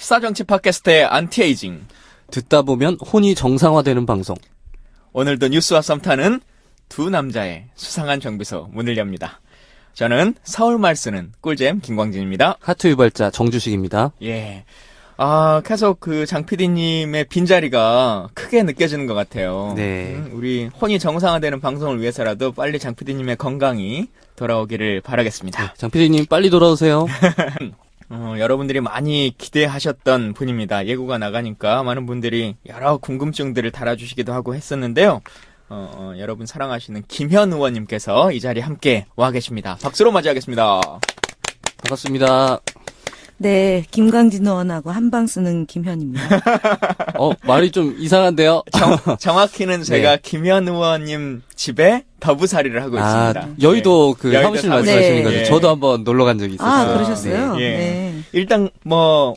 수사정치 팟캐스트의 안티에이징. 듣다 보면 혼이 정상화되는 방송. 오늘도 뉴스와 썸타는 두 남자의 수상한 정비소 문을 엽니다. 저는 서울말 쓰는 꿀잼 김광진입니다. 하트 유발자 정주식입니다. 예. 계속 장 PD님의 빈자리가 크게 느껴지는 것 같아요. 네. 우리 혼이 정상화되는 방송을 위해서라도 빨리 장 PD님의 건강이 돌아오기를 바라겠습니다. 장 PD님 빨리 돌아오세요. 여러분들이 많이 기대하셨던 분입니다. 예고가 나가니까 많은 분들이 여러 궁금증들을 달아주시기도 하고 했었는데요. 여러분 사랑하시는 김현 의원님께서 이 자리에 함께 와 계십니다. 박수로 맞이하겠습니다. 반갑습니다. 네, 김광진 의원하고 한방 쓰는 김현입니다. 말이 좀 이상한데요? 정확히는 제가 네. 김현 의원님 집에 더부살이를 하고 있습니다. 여의도 그 여의도 사무실 사무실. 말씀하시는 네. 거죠? 예. 저도 한번 놀러 간 적이 있었어요. 그러셨어요? 네. 예. 네. 일단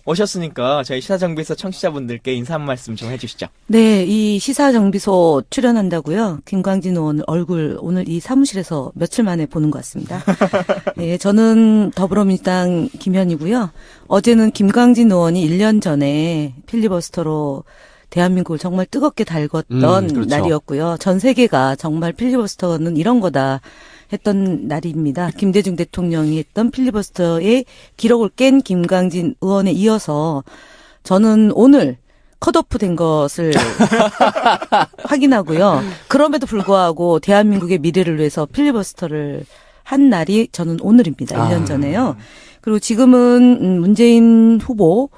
오셨으니까 저희 시사정비소 청취자분들께 인사 한 말씀 좀 해주시죠. 네, 이 시사정비소 출연한다고요. 김광진 의원 얼굴 오늘 이 사무실에서 며칠 만에 보는 것 같습니다. 네, 저는 더불어민주당 김현이고요. 어제는 김광진 의원이 1년 전에 필리버스터로 대한민국을 정말 뜨겁게 달궜던 그렇죠. 날이었고요. 전 세계가 정말 필리버스터는 이런 거다 했던 날입니다. 김대중 대통령이 했던 필리버스터의 기록을 깬 김광진 의원에 이어서 저는 오늘 컷오프 된 것을 확인하고요. 그럼에도 불구하고 대한민국의 미래를 위해서 필리버스터를 한 날이 저는 오늘입니다. 1년 전에요. 그리고 지금은 문재인 후보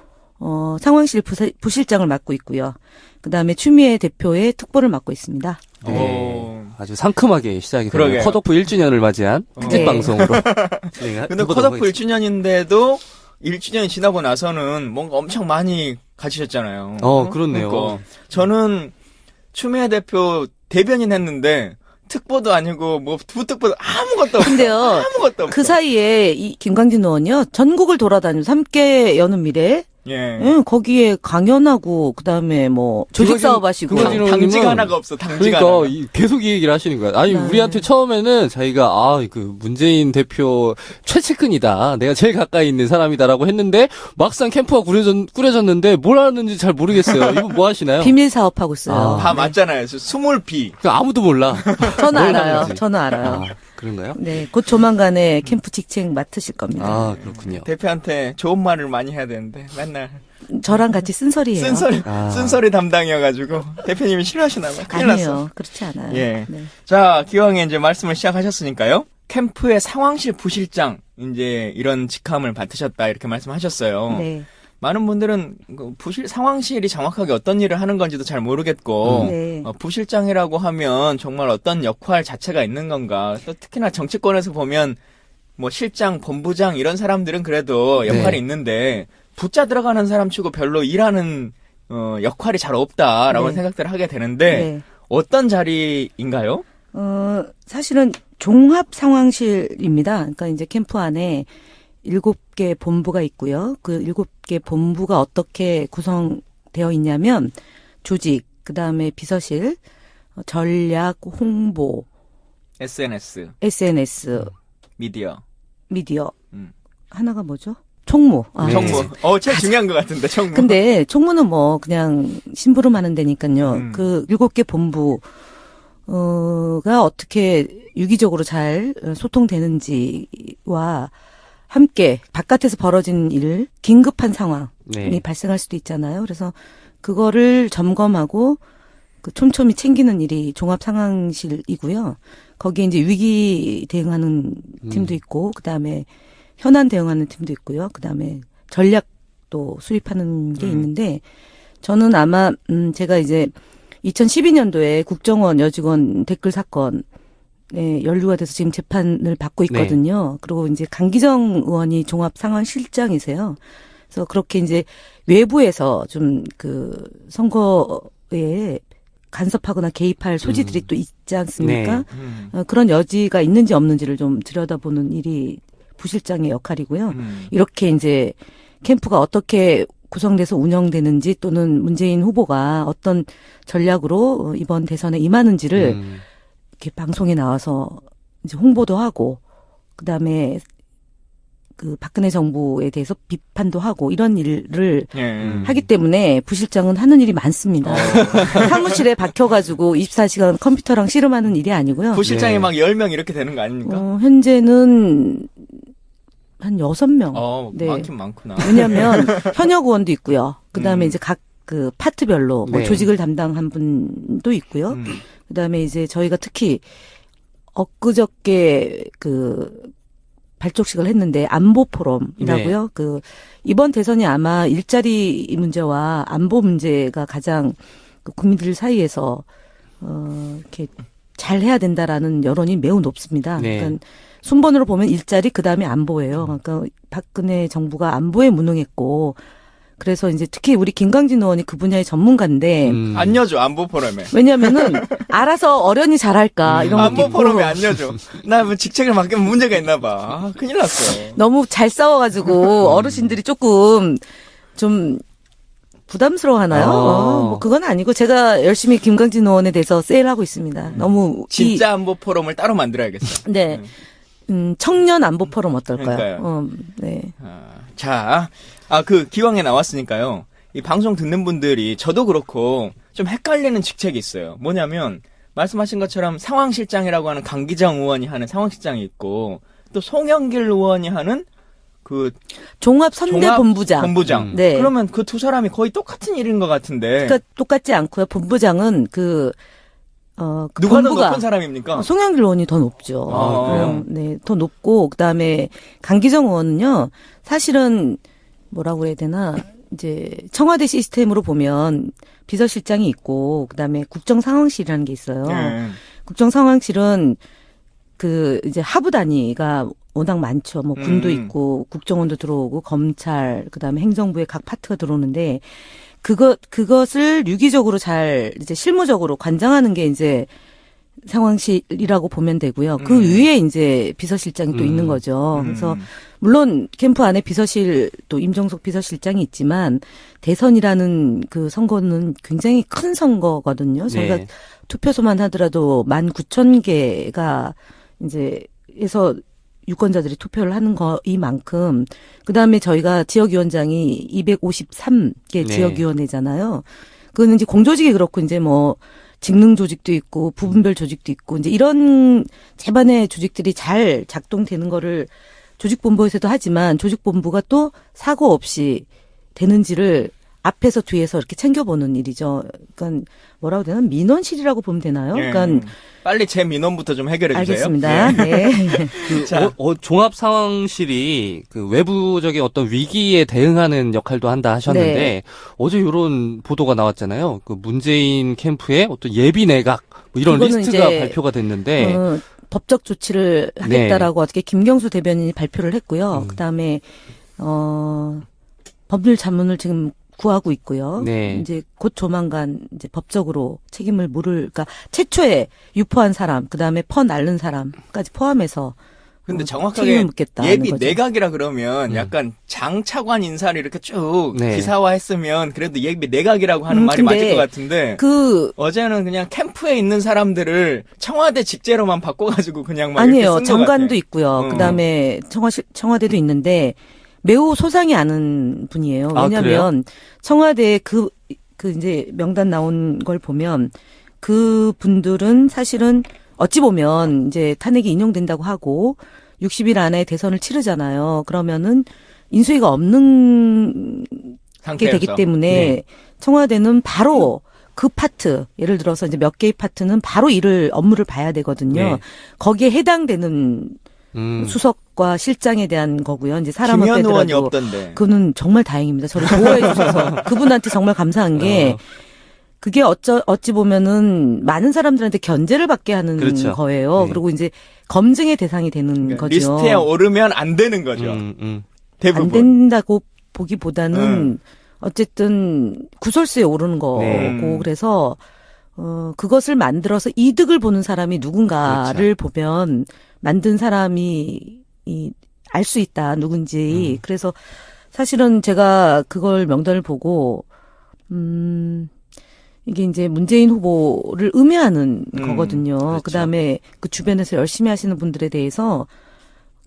상황실 부실장을 맡고 있고요. 그다음에 추미애 대표의 특보를 맡고 있습니다. 네. 아주 상큼하게 시작이 되네요. 그러게요. 컷오프 1주년을 맞이한 특집 네. 방송으로. 근데 컷오프 1주년인데도 1주년이 지나고 나서는 뭔가 엄청 많이 가지셨잖아요. 그렇네요. 그러니까 저는 추미애 대표 대변인 했는데 특보도 아니고 부특보도 아무것도 없어. 근데요. 아무것도 없어. 그 사이에 이 김광진 의원이요. 전국을 돌아다니면서 함께 여는 미래 예. 거기에 강연하고 그다음에 조직 사업 하시고 김광진 의원님은 당직 하나가 없어. 당직 그러니까 하나. 계속 이 얘기를 하시는 거야. 아니 네. 우리한테 처음에는 자기가 문재인 대표 최측근이다. 내가 제일 가까이 있는 사람이다라고 했는데 막상 캠프가 꾸려졌는데 뭘 하는지 잘 모르겠어요. 이거 뭐 하시나요? 비밀 사업하고 있어요. 다 맞잖아요. 스몰피. 아무도 몰라. 저는 뭘 알아요. 하는지. 저는 알아요. 그런가요? 네, 곧 조만간에 캠프 직책 맡으실 겁니다. 그렇군요. 대표한테 좋은 말을 많이 해야 되는데 맨날 저랑 같이 쓴소리예요. 쓴소리 담당이어가지고 대표님이 싫어하시나 봐요. 큰일 났어. 아니에요. 그렇지 않아요. 예. 네. 자, 기왕에 이제 말씀을 시작하셨으니까요. 캠프의 상황실 부실장 이제 이런 직함을 맡으셨다 이렇게 말씀하셨어요. 네. 많은 분들은 상황실이 정확하게 어떤 일을 하는 건지도 잘 모르겠고 네. 부실장이라고 하면 정말 어떤 역할 자체가 있는 건가. 또 특히나 정치권에서 보면 실장, 본부장 이런 사람들은 그래도 역할이 네. 있는데 붙자 들어가는 사람 치고 별로 일하는 역할이 잘 없다라고 네. 생각들을 하게 되는데 네. 어떤 자리인가요? 사실은 종합 상황실입니다. 그러니까 이제 캠프 안에 7개 본부가 있고요. 그 7개 본부가 어떻게 구성되어 있냐면 조직, 그다음에 비서실, 전략, 홍보, SNS, 미디어. 미디어, 하나가 뭐죠? 총무. 네. 정보. 제일 중요한 것 같은데 정보. 근데 총무는 그냥 심부름 하는 데니까요. 그 7개 본부 가 어떻게 유기적으로 잘 소통되는지와 함께 바깥에서 벌어진 일, 긴급한 상황이 네. 발생할 수도 있잖아요. 그래서 그거를 점검하고 촘촘히 챙기는 일이 종합 상황실이고요. 거기에 이제 위기 대응하는 팀도 있고, 그다음에 현안 대응하는 팀도 있고요. 그다음에 전략도 수립하는 게 있는데, 저는 아마 제가 이제 2012년도에 국정원 여직원 댓글 사건에 연루가 돼서 지금 재판을 받고 있거든요. 네. 그리고 이제 강기정 의원이 종합 상황실장이세요. 그래서 그렇게 이제 외부에서 좀 선거에 간섭하거나 개입할 소지들이 또 있지 않습니까? 네. 그런 여지가 있는지 없는지를 좀 들여다보는 일이 부실장의 역할이고요. 이렇게 이제 캠프가 어떻게 구성돼서 운영되는지 또는 문재인 후보가 어떤 전략으로 이번 대선에 임하는지를 이렇게 방송에 나와서 이제 홍보도 하고, 그다음에 그 박근혜 정부에 대해서 비판도 하고 이런 일을 예. 하기 때문에 부실장은 하는 일이 많습니다. 사무실에 박혀가지고 24시간 컴퓨터랑 씨름하는 일이 아니고요. 부실장이 네. 막 10명 이렇게 되는 거 아닙니까? 현재는 한 6명. 네. 많긴 많구나. 왜냐하면 현역 의원도 있고요. 그다음에 음. 이제 각 그 파트별로 뭐 네. 조직을 담당한 분도 있고요. 음. 그다음에 이제 저희가 특히 엊그저께 그 발족식을 했는데 안보 포럼이라고요. 네. 그 이번 대선이 아마 일자리 문제와 안보 문제가 가장 그 국민들 사이에서 이렇게 잘 해야 된다라는 여론이 매우 높습니다. 네. 그러니까 순번으로 보면 일자리 그다음에 안보예요. 그러니까 박근혜 정부가 안보에 무능했고 그래서 이제 특히 우리 김광진 의원이 그 분야의 전문가인데 안 여줘, 안보 포럼에. 왜냐면은 알아서 어련히 잘할까 이런 것도 안보 있고 포럼에 안 여줘. 나 뭐 직책을 맡기면 문제가 있나 봐. 아, 큰일 났어. 너무 잘 싸워가지고 어르신들이 조금 좀 부담스러워하나요? 뭐 그건 아니고 제가 열심히 김광진 의원에 대해서 세일하고 있습니다. 너무 진짜 안보 포럼을 따로 만들어야겠어. 네. 청년 안보 포럼 어떨까요? 그러니까요. 네. 자, 그 기왕에 나왔으니까요. 이 방송 듣는 분들이 저도 그렇고 좀 헷갈리는 직책이 있어요. 뭐냐면 말씀하신 것처럼 상황실장이라고 하는 강기정 의원이 하는 상황실장이 있고 또 송영길 의원이 하는 그 종합선대본부장. 본부장. 네. 그러면 그 두 사람이 거의 똑같은 일인 것 같은데 그러니까 똑같지 않고요. 본부장은 그 누가 더 본부가 높은 사람입니까? 송영길 의원이 더 높죠. 그래요? 네, 더 높고 그다음에 강기정 의원은요. 사실은 뭐라고 그래야 되나? 이제 청와대 시스템으로 보면 비서실장이 있고 그다음에 국정상황실이라는 게 있어요. 네. 국정상황실은 그 이제 하부 단위가 워낙 많죠. 뭐 군도 있고 국정원도 들어오고 검찰 그다음에 행정부의 각 파트가 들어오는데 그것을 유기적으로 잘 이제 실무적으로 관장하는 게 이제 상황실이라고 보면 되고요. 그 위에 이제 비서실장이 또 있는 거죠. 그래서 물론 캠프 안에 비서실 또 임종석 비서실장이 있지만 대선이라는 그 선거는 굉장히 큰 선거거든요. 저희가 네. 투표소만 하더라도 19,000개가 이제 에서 유권자들이 투표를 하는 거이만큼 그다음에 저희가 지역위원장이 253개 네. 지역위원회잖아요. 그거는 이제 공조직이 그렇고 이제 뭐 직능 조직도 있고 부분별 조직도 있고 이제 이런 제반의 조직들이 잘 작동되는 거를 조직본부에서도 하지만 조직본부가 또 사고 없이 되는지를 앞에서 뒤에서 이렇게 챙겨보는 일이죠. 그러니까 뭐라고 해야 되나 민원실이라고 보면 되나요? 예. 그러니까 빨리 제 민원부터 좀 해결해 주세요. 알겠습니다. 네. 그 자. 종합 상황실이 그 외부적인 어떤 위기에 대응하는 역할도 한다 하셨는데 네. 어제 이런 보도가 나왔잖아요. 그 문재인 캠프의 어떤 예비 내각 뭐 이런 그거는 리스트가 이제, 발표가 됐는데 법적 조치를 하겠다라고 어떻게 김경수 대변인이 발표를 했고요. 그다음에 법률 자문을 지금 구하고 있고요. 네. 이제 곧 조만간 이제 법적으로 책임을 그러니까 최초에 유포한 사람, 그다음에 날른 사람까지 포함해서 근데 책임을 정확하게 묻겠다는 예비 거죠. 내각이라 그러면 약간 장 차관 인사를 이렇게 쭉 네. 기사화했으면 그래도 예비 내각이라고 하는 말이 근데 맞을 것 같은데 어제는 그냥 캠프에 있는 사람들을 청와대 직제로만 바꿔가지고 그냥 막 아니에요. 이렇게 쓴것 장관도 같아. 있고요. 그다음에 청와대도 있는데 매우 소상히 아는 분이에요. 왜냐하면 청와대 그 이제 명단 나온 걸 보면 그 분들은 사실은 어찌 보면 이제 탄핵이 인용된다고 하고 60일 안에 대선을 치르잖아요. 그러면은 인수위가 없는 게 되기 상태여서. 때문에 네. 청와대는 바로 그 파트, 예를 들어서 이제 몇 개의 파트는 바로 업무를 봐야 되거든요. 네. 거기에 해당되는 수석과 실장에 대한 거고요. 이제 사람을 김현 의원이 빼더라도 없던데. 그는 정말 다행입니다. 저를 보호해 주셔서 그분한테 정말 감사한 게 그게 어찌 보면은 많은 사람들한테 견제를 받게 하는 그렇죠. 거예요. 네. 그리고 이제 검증의 대상이 되는 그러니까 거죠. 리스트에 오르면 안 되는 거죠. 대부분. 안 된다고 보기보다는 어쨌든 구설수에 오르는 거고 네. 그래서 그것을 만들어서 이득을 보는 사람이 누군가를 보면 만든 사람이 알 수 있다 누군지. 그래서 사실은 제가 그걸 명단을 보고 이게 이제 문재인 후보를 음해하는 거거든요. 그렇죠. 그다음에 그 주변에서 열심히 하시는 분들에 대해서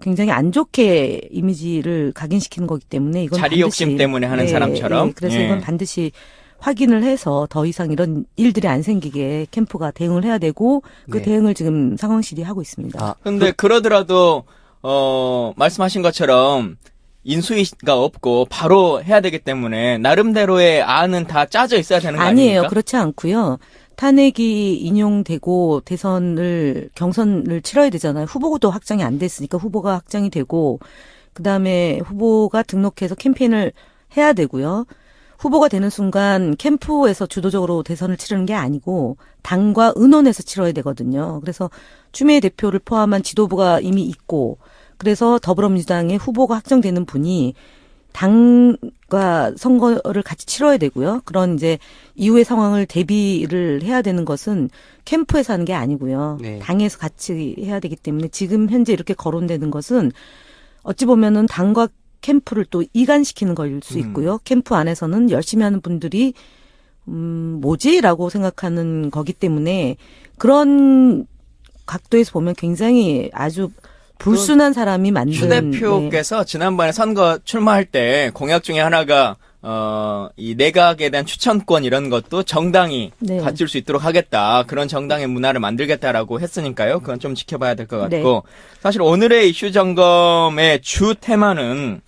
굉장히 안 좋게 이미지를 각인시키는 거기 때문에 이건 자리 욕심 반드시, 때문에 하는 사람처럼. 그래서 예. 이건 반드시 확인을 해서 더 이상 이런 일들이 안 생기게 캠프가 대응을 해야 되고 그 네. 대응을 지금 상황실이 하고 있습니다. 아, 근데 그러더라도 말씀하신 것처럼 인수위가 없고 바로 해야 되기 때문에 나름대로의 안은 다 짜져 있어야 되는 거 아니에요. 아닙니까? 그렇지 않고요. 탄핵이 인용되고 경선을 치러야 되잖아요. 후보도 확정이 안 됐으니까 후보가 확정이 되고 그다음에 후보가 등록해서 캠페인을 해야 되고요. 후보가 되는 순간 캠프에서 주도적으로 대선을 치르는 게 아니고 당과 의논해서 치러야 되거든요. 그래서 추미애 대표를 포함한 지도부가 이미 있고 그래서 더불어민주당의 후보가 확정되는 분이 당과 선거를 같이 치러야 되고요. 그런 이제 이후의 상황을 대비를 해야 되는 것은 캠프에서 하는 게 아니고요. 네. 당에서 같이 해야 되기 때문에 지금 현재 이렇게 거론되는 것은 어찌 보면은 당과 캠프를 또 이간시키는 걸 수 있고요. 캠프 안에서는 열심히 하는 분들이 뭐지라고 생각하는 거기 때문에 그런 각도에서 보면 굉장히 아주 불순한 사람이 만든 추 대표께서 지난번에 선거 출마할 때 공약 중에 하나가 이 내각에 대한 추천권 이런 것도 정당이 네. 가질 수 있도록 하겠다. 그런 정당의 문화를 만들겠다라고 했으니까요. 그건 좀 지켜봐야 될 것 같고. 네. 사실 오늘의 이슈 점검의 주 테마는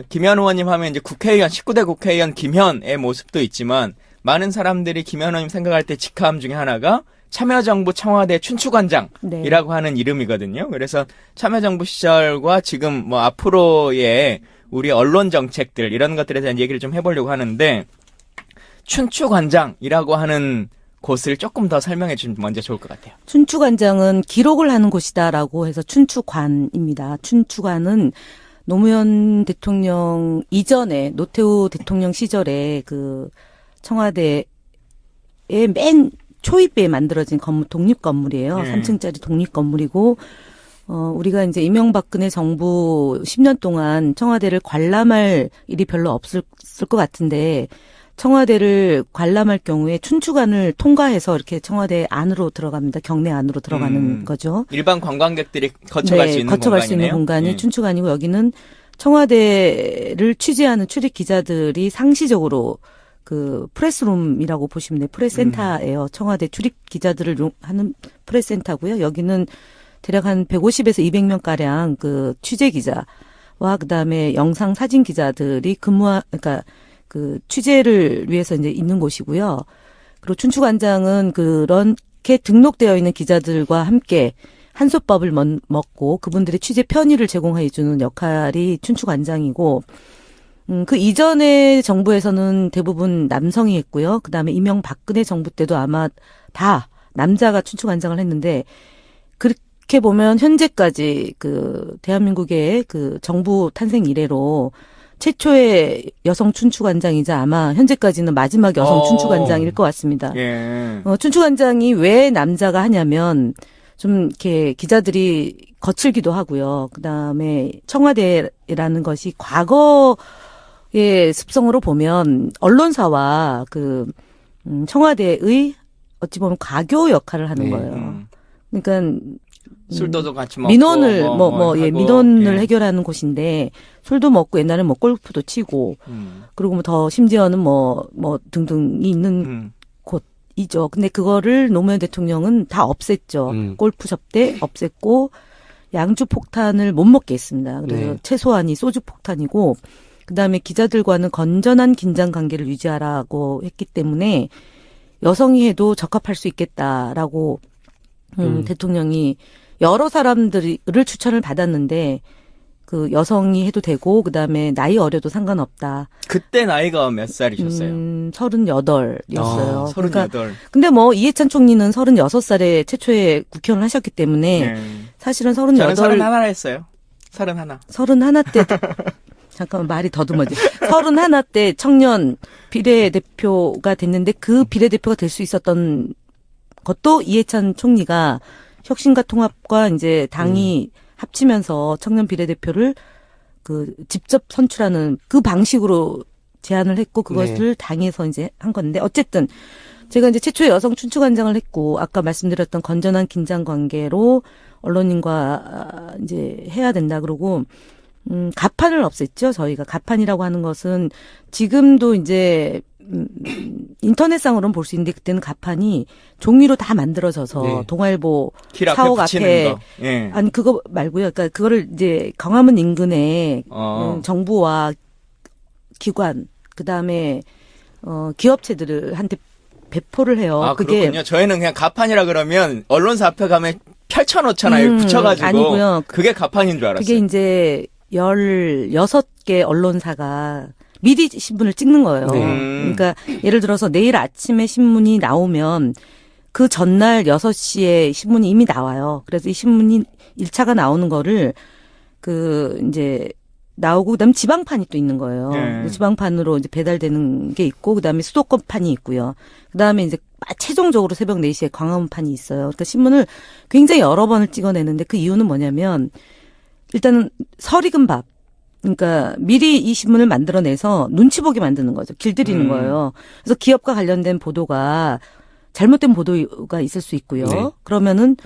김현 의원님 하면 이제 국회의원 19대 국회의원 김현의 모습도 있지만 많은 사람들이 김현 의원님 생각할 때 직함 중에 하나가 참여정부 청와대 춘추관장이라고 네. 하는 이름이거든요. 그래서 참여정부 시절과 지금 뭐 앞으로의 우리 언론 정책들 이런 것들에 대한 얘기를 좀 해보려고 하는데 춘추관장이라고 하는 곳을 조금 더 설명해 주면 먼저 좋을 것 같아요. 춘추관장은 기록을 하는 곳이다라고 해서 춘추관입니다. 춘추관은 노무현 대통령 이전에 노태우 대통령 시절에 그 청와대의 맨 초입에 만들어진 건물, 독립 건물이에요. 3층짜리 독립 건물이고, 우리가 이제 이명박근혜 정부 10년 동안 청와대를 관람할 일이 별로 없을 것 같은데, 청와대를 관람할 경우에 춘추관을 통과해서 이렇게 청와대 안으로 들어갑니다. 경내 안으로 들어가는 거죠. 일반 관광객들이 거쳐갈 수 있는 거쳐갈 공간이네요. 수 있는 공간이 예. 춘추관이고 여기는 청와대를 취재하는 출입 기자들이 상시적으로 그 프레스룸이라고 보시면 돼요. 프레스센터예요. 청와대 출입 기자들을 하는 프레스센터고요. 여기는 대략 한 150에서 200명 가량 그 취재 기자와 그다음에 영상 사진 기자들이 그러니까 그 취재를 위해서 이제 있는 곳이고요. 그리고 춘추관장은 그렇게 등록되어 있는 기자들과 함께 한솥밥을 먹고 그분들의 취재 편의를 제공해 주는 역할이 춘추관장이고 그 이전의 정부에서는 대부분 남성이 했고요. 그다음에 이명박근혜 정부 때도 아마 다 남자가 춘추관장을 했는데 그렇게 보면 현재까지 그 대한민국의 그 정부 탄생 이래로 최초의 여성 춘추관장이자 아마 현재까지는 마지막 여성 춘추관장일 것 같습니다. 예. 춘추관장이 왜 남자가 하냐면 좀 이렇게 기자들이 거칠기도 하고요. 그다음에 청와대라는 것이 과거의 습성으로 보면 언론사와 그 청와대의 어찌 보면 가교 역할을 하는 네. 거예요. 그러니까 술도 같이 먹고 민원을 하고, 민원을 예. 해결하는 곳인데 술도 먹고 옛날에 뭐 골프도 치고 그리고 뭐 더 심지어는 뭐 등등이 있는 곳이죠. 근데 그거를 노무현 대통령은 다 없앴죠. 골프 접대 없앴고 양주 폭탄을 못 먹게 했습니다. 그래서 네. 최소한이 소주 폭탄이고 그다음에 기자들과는 건전한 긴장 관계를 유지하라고 했기 때문에 여성이 해도 적합할 수 있겠다라고 대통령이 여러 사람들을 추천을 받았는데 그 여성이 해도 되고 그다음에 나이 어려도 상관없다. 그때 나이가 몇 살이셨어요? 38이었어요. 그러니까 38. 근데 뭐 이해찬 총리는 36살에 최초에 국회의원을 하셨기 때문에 네. 사실은 저는 38 31 했어요. 31. 31 때 잠깐만 말이 더듬어지. 31 때 청년 비례대표가 됐는데 그 비례대표가 될 수 있었던 것도 이해찬 총리가 혁신과 통합과 이제 당이 합치면서 청년 비례대표를 그 직접 선출하는 그 방식으로 제안을 했고 그것을 당에서 이제 한 건데 어쨌든 제가 이제 최초의 여성 춘추관장을 했고 아까 말씀드렸던 건전한 긴장 관계로 언론인과 이제 해야 된다. 그러고 가판을 없앴죠. 저희가 가판이라고 하는 것은 지금도 이제 인터넷상으로는 볼 수 있는데 그때는 가판이 종이로 다 만들어져서 네. 동아일보 길 앞에 사옥 붙이는 앞에 거. 예. 아니 그거 말고요. 그러니까 그거를 이제 광화문 인근에 정부와 기관 그다음에 기업체들한테 배포를 해요. 아, 그게 그렇군요. 저희는 그냥 가판이라 그러면 언론사 앞에 가면 펼쳐놓잖아요. 붙여가지고. 아니고요. 그게 가판인 줄 알았어요. 그게 이제 16개 언론사가 미리 신문을 찍는 거예요. 네. 그러니까 예를 들어서 내일 아침에 신문이 나오면 그 전날 6시에 신문이 이미 나와요. 그래서 이 신문이 1차가 나오는 거를 이제 나오고 그다음에 지방판이 또 있는 거예요. 네. 지방판으로 이제 배달되는 게 있고 그다음에 수도권판이 있고요. 그다음에 이제 최종적으로 새벽 4시에 광화문판이 있어요. 그러니까 신문을 굉장히 여러 번을 찍어내는데 그 이유는 뭐냐면 일단은 설익은 밥. 그러니까 미리 이 신문을 만들어내서 눈치 보게 만드는 거죠. 길들이는 거예요. 그래서 기업과 관련된 보도가 잘못된 보도가 있을 수 있고요. 네. 그러면은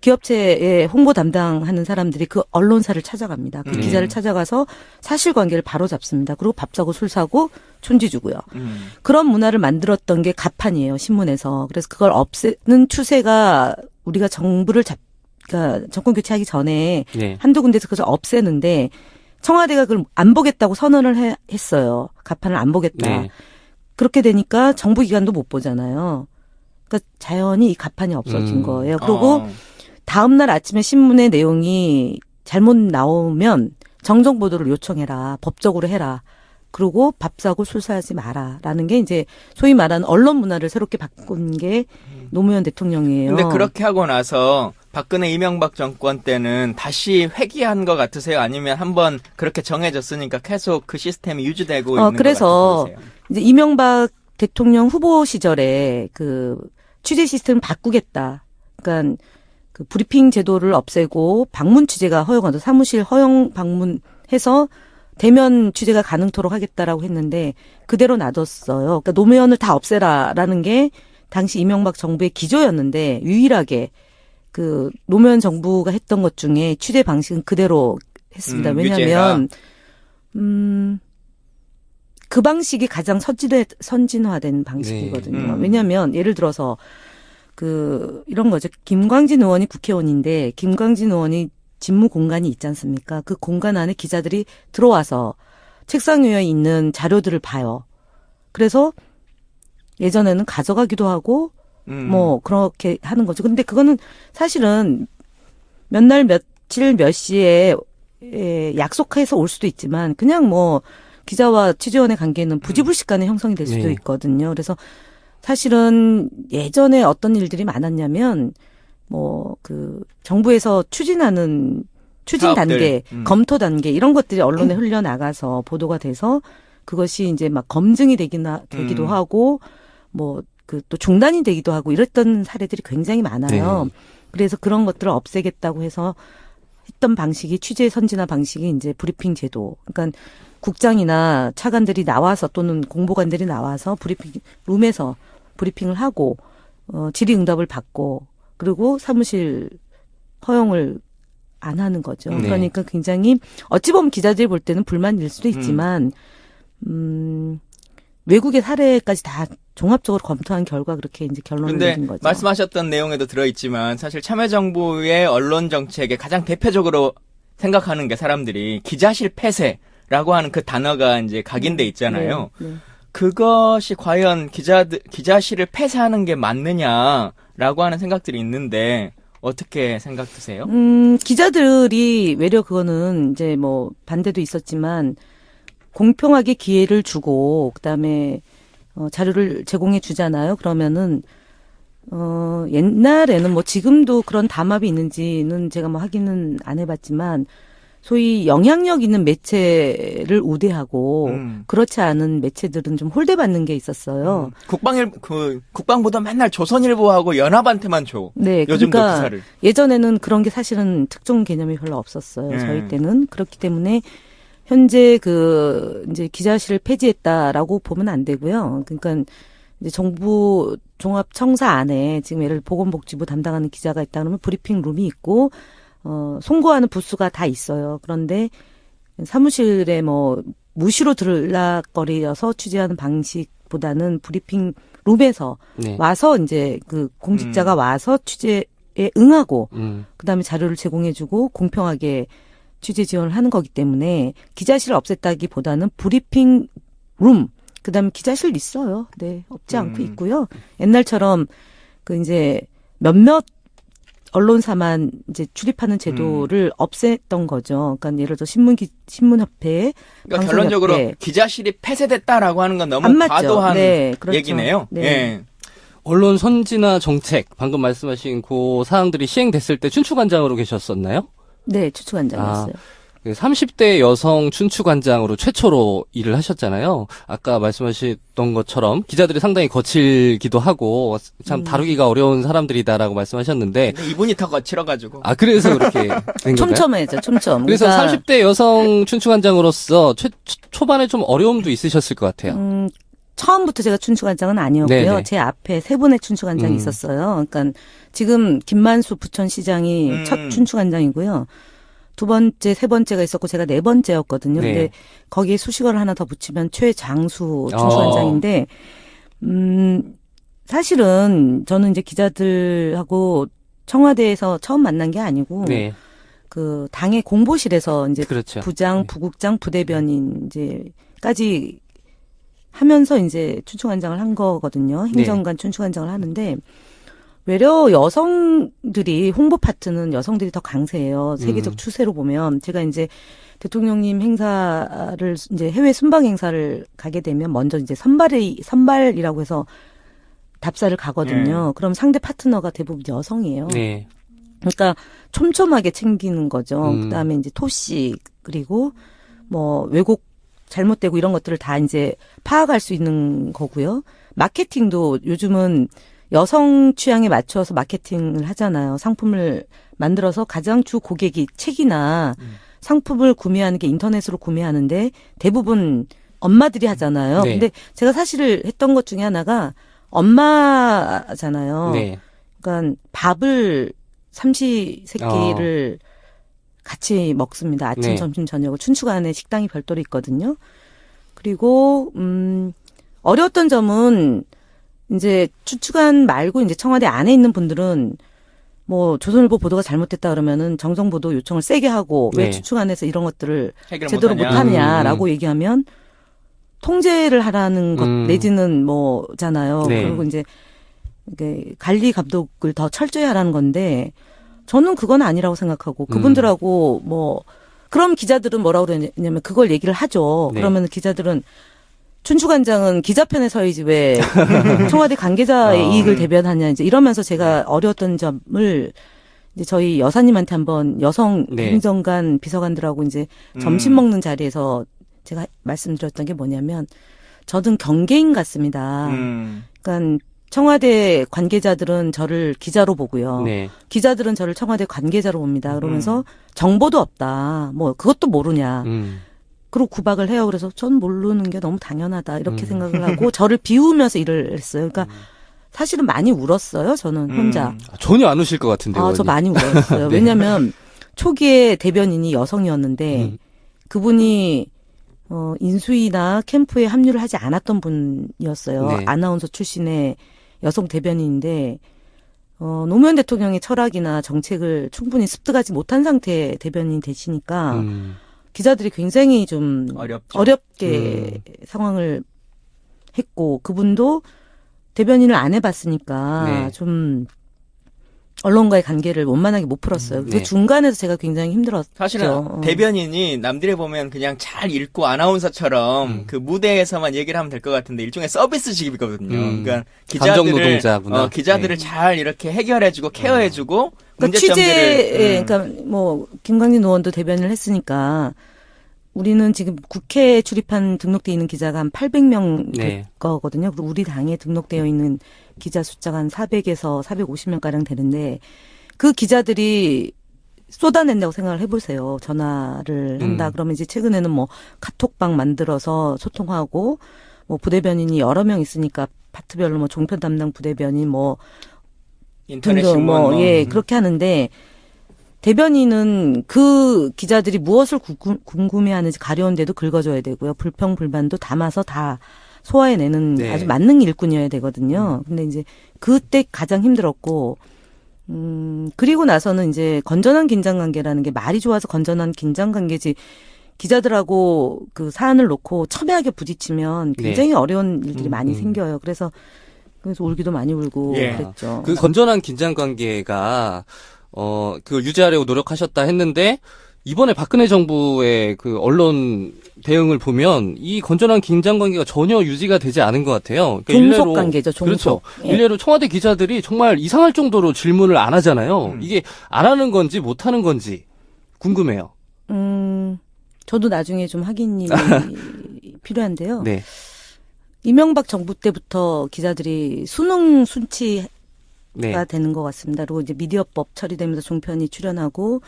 기업체에 홍보 담당하는 사람들이 그 언론사를 찾아갑니다. 그 기자를 찾아가서 사실관계를 바로 잡습니다. 그리고 밥 사고 술 사고 촌지 주고요. 그런 문화를 만들었던 게 가판이에요. 신문에서. 그래서 그걸 없애는 추세가 우리가 그러니까 정권 교체하기 전에 네. 한두 군데서 그것을 없애는데 청와대가 그걸 안 보겠다고 선언을 했어요. 가판을 안 보겠다. 네. 그렇게 되니까 정부 기관도 못 보잖아요. 그러니까 자연히 이 가판이 없어진 거예요. 그리고 다음 날 아침에 신문의 내용이 잘못 나오면 정정 보도를 요청해라. 법적으로 해라. 그리고 밥 사고 술 사지 마라라는 게 이제 소위 말하는 언론 문화를 새롭게 바꾼 게 노무현 대통령이에요. 근데 그렇게 하고 나서 박근혜 이명박 정권 때는 다시 회귀한 것 같으세요? 아니면 한번 그렇게 정해졌으니까 계속 그 시스템이 유지되고 있는 그래서 것 같으세요? 이제 이명박 대통령 후보 시절에 그 취재 시스템을 바꾸겠다. 그러니까 그 브리핑 제도를 없애고 방문 취재가 허용하다. 사무실 허용 방문해서 대면 취재가 가능토록 하겠다라고 했는데 그대로 놔뒀어요. 그러니까 노무현을 다 없애라라는 게 당시 이명박 정부의 기조였는데 유일하게 그 노무현 정부가 했던 것 중에 취재 방식은 그대로 했습니다. 왜냐하면 그 방식이 가장 선진화된 방식이거든요. 네. 왜냐하면 예를 들어서 이런 거죠. 김광진 의원이 국회의원인데 김광진 의원이 직무 공간이 있지 않습니까? 그 공간 안에 기자들이 들어와서 책상 위에 있는 자료들을 봐요. 그래서 예전에는 가져가기도 하고 뭐 그렇게 하는 거죠. 근데 그거는 사실은 몇 날 며칠 몇 시에 약속해서 올 수도 있지만 그냥 뭐 기자와 취재원의 관계는 부지불식 간에 형성이 될 수도 네. 있거든요. 그래서 사실은 예전에 어떤 일들이 많았냐면 정부에서 추진하는 추진 단계, 검토 단계 이런 것들이 언론에 흘려나가서 보도가 돼서 그것이 이제 막 검증이 되기도 하고 또 중단이 되기도 하고 이랬던 사례들이 굉장히 많아요. 네. 그래서 그런 것들을 없애겠다고 해서 했던 방식이 취재 선진화 방식이 이제 브리핑 제도. 그러니까 국장이나 차관들이 나와서 또는 공보관들이 나와서 브리핑 룸에서 브리핑을 하고 질의응답을 받고 그리고 사무실 허용을 안 하는 거죠. 네. 그러니까 굉장히 어찌 보면 기자들이 볼 때는 불만일 수도 있지만 외국의 사례까지 다 종합적으로 검토한 결과 그렇게 이제 결론을 근데 내린 거죠. 말씀하셨던 내용에도 들어있지만 사실 참여정부의 언론 정책에 가장 대표적으로 생각하는 게 사람들이 기자실 폐쇄라고 하는 그 단어가 이제 각인돼 있잖아요. 네. 그것이 과연 기자실을 폐쇄하는 게 맞느냐라고 하는 생각들이 있는데 어떻게 생각 드세요? 기자들이 외려 그거는 이제 뭐 반대도 있었지만 공평하게 기회를 주고 그다음에 자료를 제공해 주잖아요. 그러면은 옛날에는 뭐 지금도 그런 담합이 있는지는 제가 뭐 확인은 안 해봤지만 소위 영향력 있는 매체를 우대하고 그렇지 않은 매체들은 좀 홀대받는 게 있었어요. 국방보다 맨날 조선일보하고 연합한테만 줘. 네, 요즘도 그러니까 기사를. 예전에는 그런 게 사실은 특종 개념이 별로 없었어요. 네. 저희 때는 그렇기 때문에 현재 이제 기자실을 폐지했다라고 보면 안 되고요. 그러니까 이제 정부 종합청사 안에 지금 예를 들어 보건복지부 담당하는 기자가 있다 그러면 브리핑 룸이 있고 송고하는 부스가 다 있어요. 그런데 사무실에 뭐 무시로 들락거리어서 취재하는 방식보다는 브리핑 룸에서 네. 와서 이제 그 공직자가 와서 취재에 응하고 그다음에 자료를 제공해주고 공평하게 취재 지원을 하는 거기 때문에 기자실을 없앴다기보다는 브리핑 룸 그다음에 기자실 있어요. 네, 없지 않고 있고요. 옛날처럼 그 이제 몇몇 언론사만 이제 출입하는 제도를 없앴던 거죠. 그러니까 예를 들어 신문협회, 그러니까 결론적으로 방송협회. 기자실이 폐쇄됐다라고 하는 건 너무 안 맞죠. 과도한 네, 그렇죠. 얘기네요. 네. 예. 언론 선진화 정책 방금 말씀하신 그 사항들이 시행됐을 때 춘추관장으로 계셨었나요? 네, 추추관장이었어요. 30대 여성 춘추관장으로 최초로 일을 하셨잖아요. 아까 말씀하셨던 것처럼 기자들이 상당히 거칠기도 하고 참 다루기가 어려운 사람들이다라고 말씀하셨는데 근데 이분이 더 거칠어가지고. 그래서 그렇게 된 건가요? 촘촘해죠, 촘촘. 그래서 그러니까, 30대 여성 춘추관장으로서 초반에 좀 어려움도 있으셨을 것 같아요. 처음부터 제가 춘추관장은 아니었고요. 네네. 제 앞에 세 분의 춘추관장이 있었어요. 그러니까 지금 김만수 부천시장이 첫 춘추관장이고요. 두 번째, 세 번째가 있었고 제가 네 번째였거든요. 네. 근데 거기에 수식어를 하나 더 붙이면 최장수 춘추관장인데 사실은 저는 이제 기자들하고 청와대에서 처음 만난 게 아니고 네. 그 당의 공보실에서 이제 그렇죠. 부장, 부국장, 부대변인 이제까지 하면서 이제 춘추관장을 한 거거든요. 행정관 춘추관장을 하는데 외려 여성들이 홍보 파트는 여성들이 더 강세해요. 세계적 추세로 보면 제가 이제 대통령님 행사를 이제 해외 순방 행사를 가게 되면 먼저 이제 선발이라고 해서 답사를 가거든요. 그럼 상대 파트너가 대부분 여성이에요. 네. 그러니까 촘촘하게 챙기는 거죠. 그다음에 이제 토씨 그리고 뭐 왜곡 잘못되고 이런 것들을 다 이제 파악할 수 있는 거고요. 마케팅도 요즘은 여성 취향에 맞춰서 마케팅을 하잖아요. 상품을 만들어서 가장 주 고객이 책이나 상품을 구매하는 게 인터넷으로 구매하는데 대부분 엄마들이 하잖아요. 네. 근데 제가 사실 했던 것 중에 하나가 엄마잖아요. 네. 그러니까 밥을 삼시세끼를 같이 먹습니다. 아침, 네. 점심, 저녁을. 춘추관에 식당이 별도로 있거든요. 그리고 어려웠던 점은 이제 춘추관 말고 이제 청와대 안에 있는 분들은 뭐 조선일보 보도가 잘못됐다 그러면은 정정보도 요청을 세게 하고 왜 네. 춘추관에서 이런 것들을 해결 제대로 못하냐라고 얘기하면 통제를 하라는 것 내지는 뭐잖아요. 네. 그리고 이제 이게 관리 감독을 더 철저히 하라는 건데 저는 그건 아니라고 생각하고 그분들하고 뭐 그럼 기자들은 뭐라고 그러냐면 그걸 얘기를 하죠. 네. 그러면 기자들은 춘추관장은 기자편에 서야지 왜 청와대 관계자의 이익을 대변하냐 이제 이러면서 제가 어려웠던 점을 이제 저희 여사님한테 한번 여성 네. 행정관 비서관들하고 이제 점심 먹는 자리에서 제가 말씀드렸던 게 뭐냐면 저는 경계인 같습니다. 그러니까 청와대 관계자들은 저를 기자로 보고요. 네. 기자들은 저를 청와대 관계자로 봅니다. 그러면서 정보도 없다. 뭐 그것도 모르냐. 그리고 구박을 해요. 그래서 전 모르는 게 너무 당연하다. 이렇게 생각을 하고 저를 비우면서 일을 했어요. 그러니까 사실은 많이 울었어요. 저는 혼자. 전혀 안 우실 것 같은데요. 아, 저 많이 울었어요. 네. 왜냐하면 초기에 대변인이 여성이었는데 그분이 인수위나 캠프에 합류를 하지 않았던 분이었어요. 네. 아나운서 출신의 여성 대변인인데 노무현 대통령의 철학이나 정책을 충분히 습득하지 못한 상태의 대변인 되시니까 기자들이 굉장히 좀 어렵게 상황을 했고 그분도 대변인을 안 해봤으니까 네. 좀 언론과의 관계를 원만하게 못 풀었어요. 그 네. 중간에서 제가 굉장히 힘들었죠. 사실은 대변인이 남들이 보면 그냥 잘 읽고 아나운서처럼 그 무대에서만 얘기를 하면 될 것 같은데 일종의 서비스직이거든요. 그러니까 감정 기자들을 노동자구나. 기자들을 네. 잘 이렇게 해결해주고 케어해주고 그러니까 취재에 그러니까 뭐 김광진 의원도 대변인을 했으니까 우리는 지금 국회에 출입한 등록돼 있는 기자가 한 800명 될 거거든요. 그리고 우리 당에 등록되어 있는 기자 숫자가 한 400에서 450명 가량 되는데 그 기자들이 쏟아낸다고 생각을 해보세요. 전화를 한다. 그러면 이제 최근에는 뭐 카톡방 만들어서 소통하고 뭐 부대변인이 여러 명 있으니까 파트별로 뭐 종편 담당 부대변인 뭐 인터넷 등등 신문 뭐. 예, 그렇게 하는데 대변인은 그 기자들이 무엇을 궁금해하는지 가려운데도 긁어줘야 되고요. 불평 불만도 담아서 다 소화해내는 네. 아주 만능 일꾼이어야 되거든요. 근데 이제 그때 가장 힘들었고 그리고 나서는 이제 건전한 긴장관계라는 게 말이 좋아서 건전한 긴장관계지 기자들하고 그 사안을 놓고 첨예하게 부딪히면 굉장히 어려운 일들이 많이 생겨요. 그래서 울기도 많이 울고 예. 그랬죠. 그 건전한 긴장 관계가 그걸 유지하려고 노력하셨다 했는데 이번에 박근혜 정부의 그 언론 대응을 보면 이 건전한 긴장 관계가 전혀 유지가 되지 않은 것 같아요. 그러니까 종속 관계죠. 종속. 그렇죠. 일례로 청와대 기자들이 정말 이상할 정도로 질문을 안 하잖아요. 이게 안 하는 건지 못 하는 건지 궁금해요. 저도 나중에 좀 확인이 필요한데요. 네. 이명박 정부 때부터 기자들이 수능 순치가 네. 되는 것 같습니다. 그리고 이제 미디어법 처리되면서 종편이 출연하고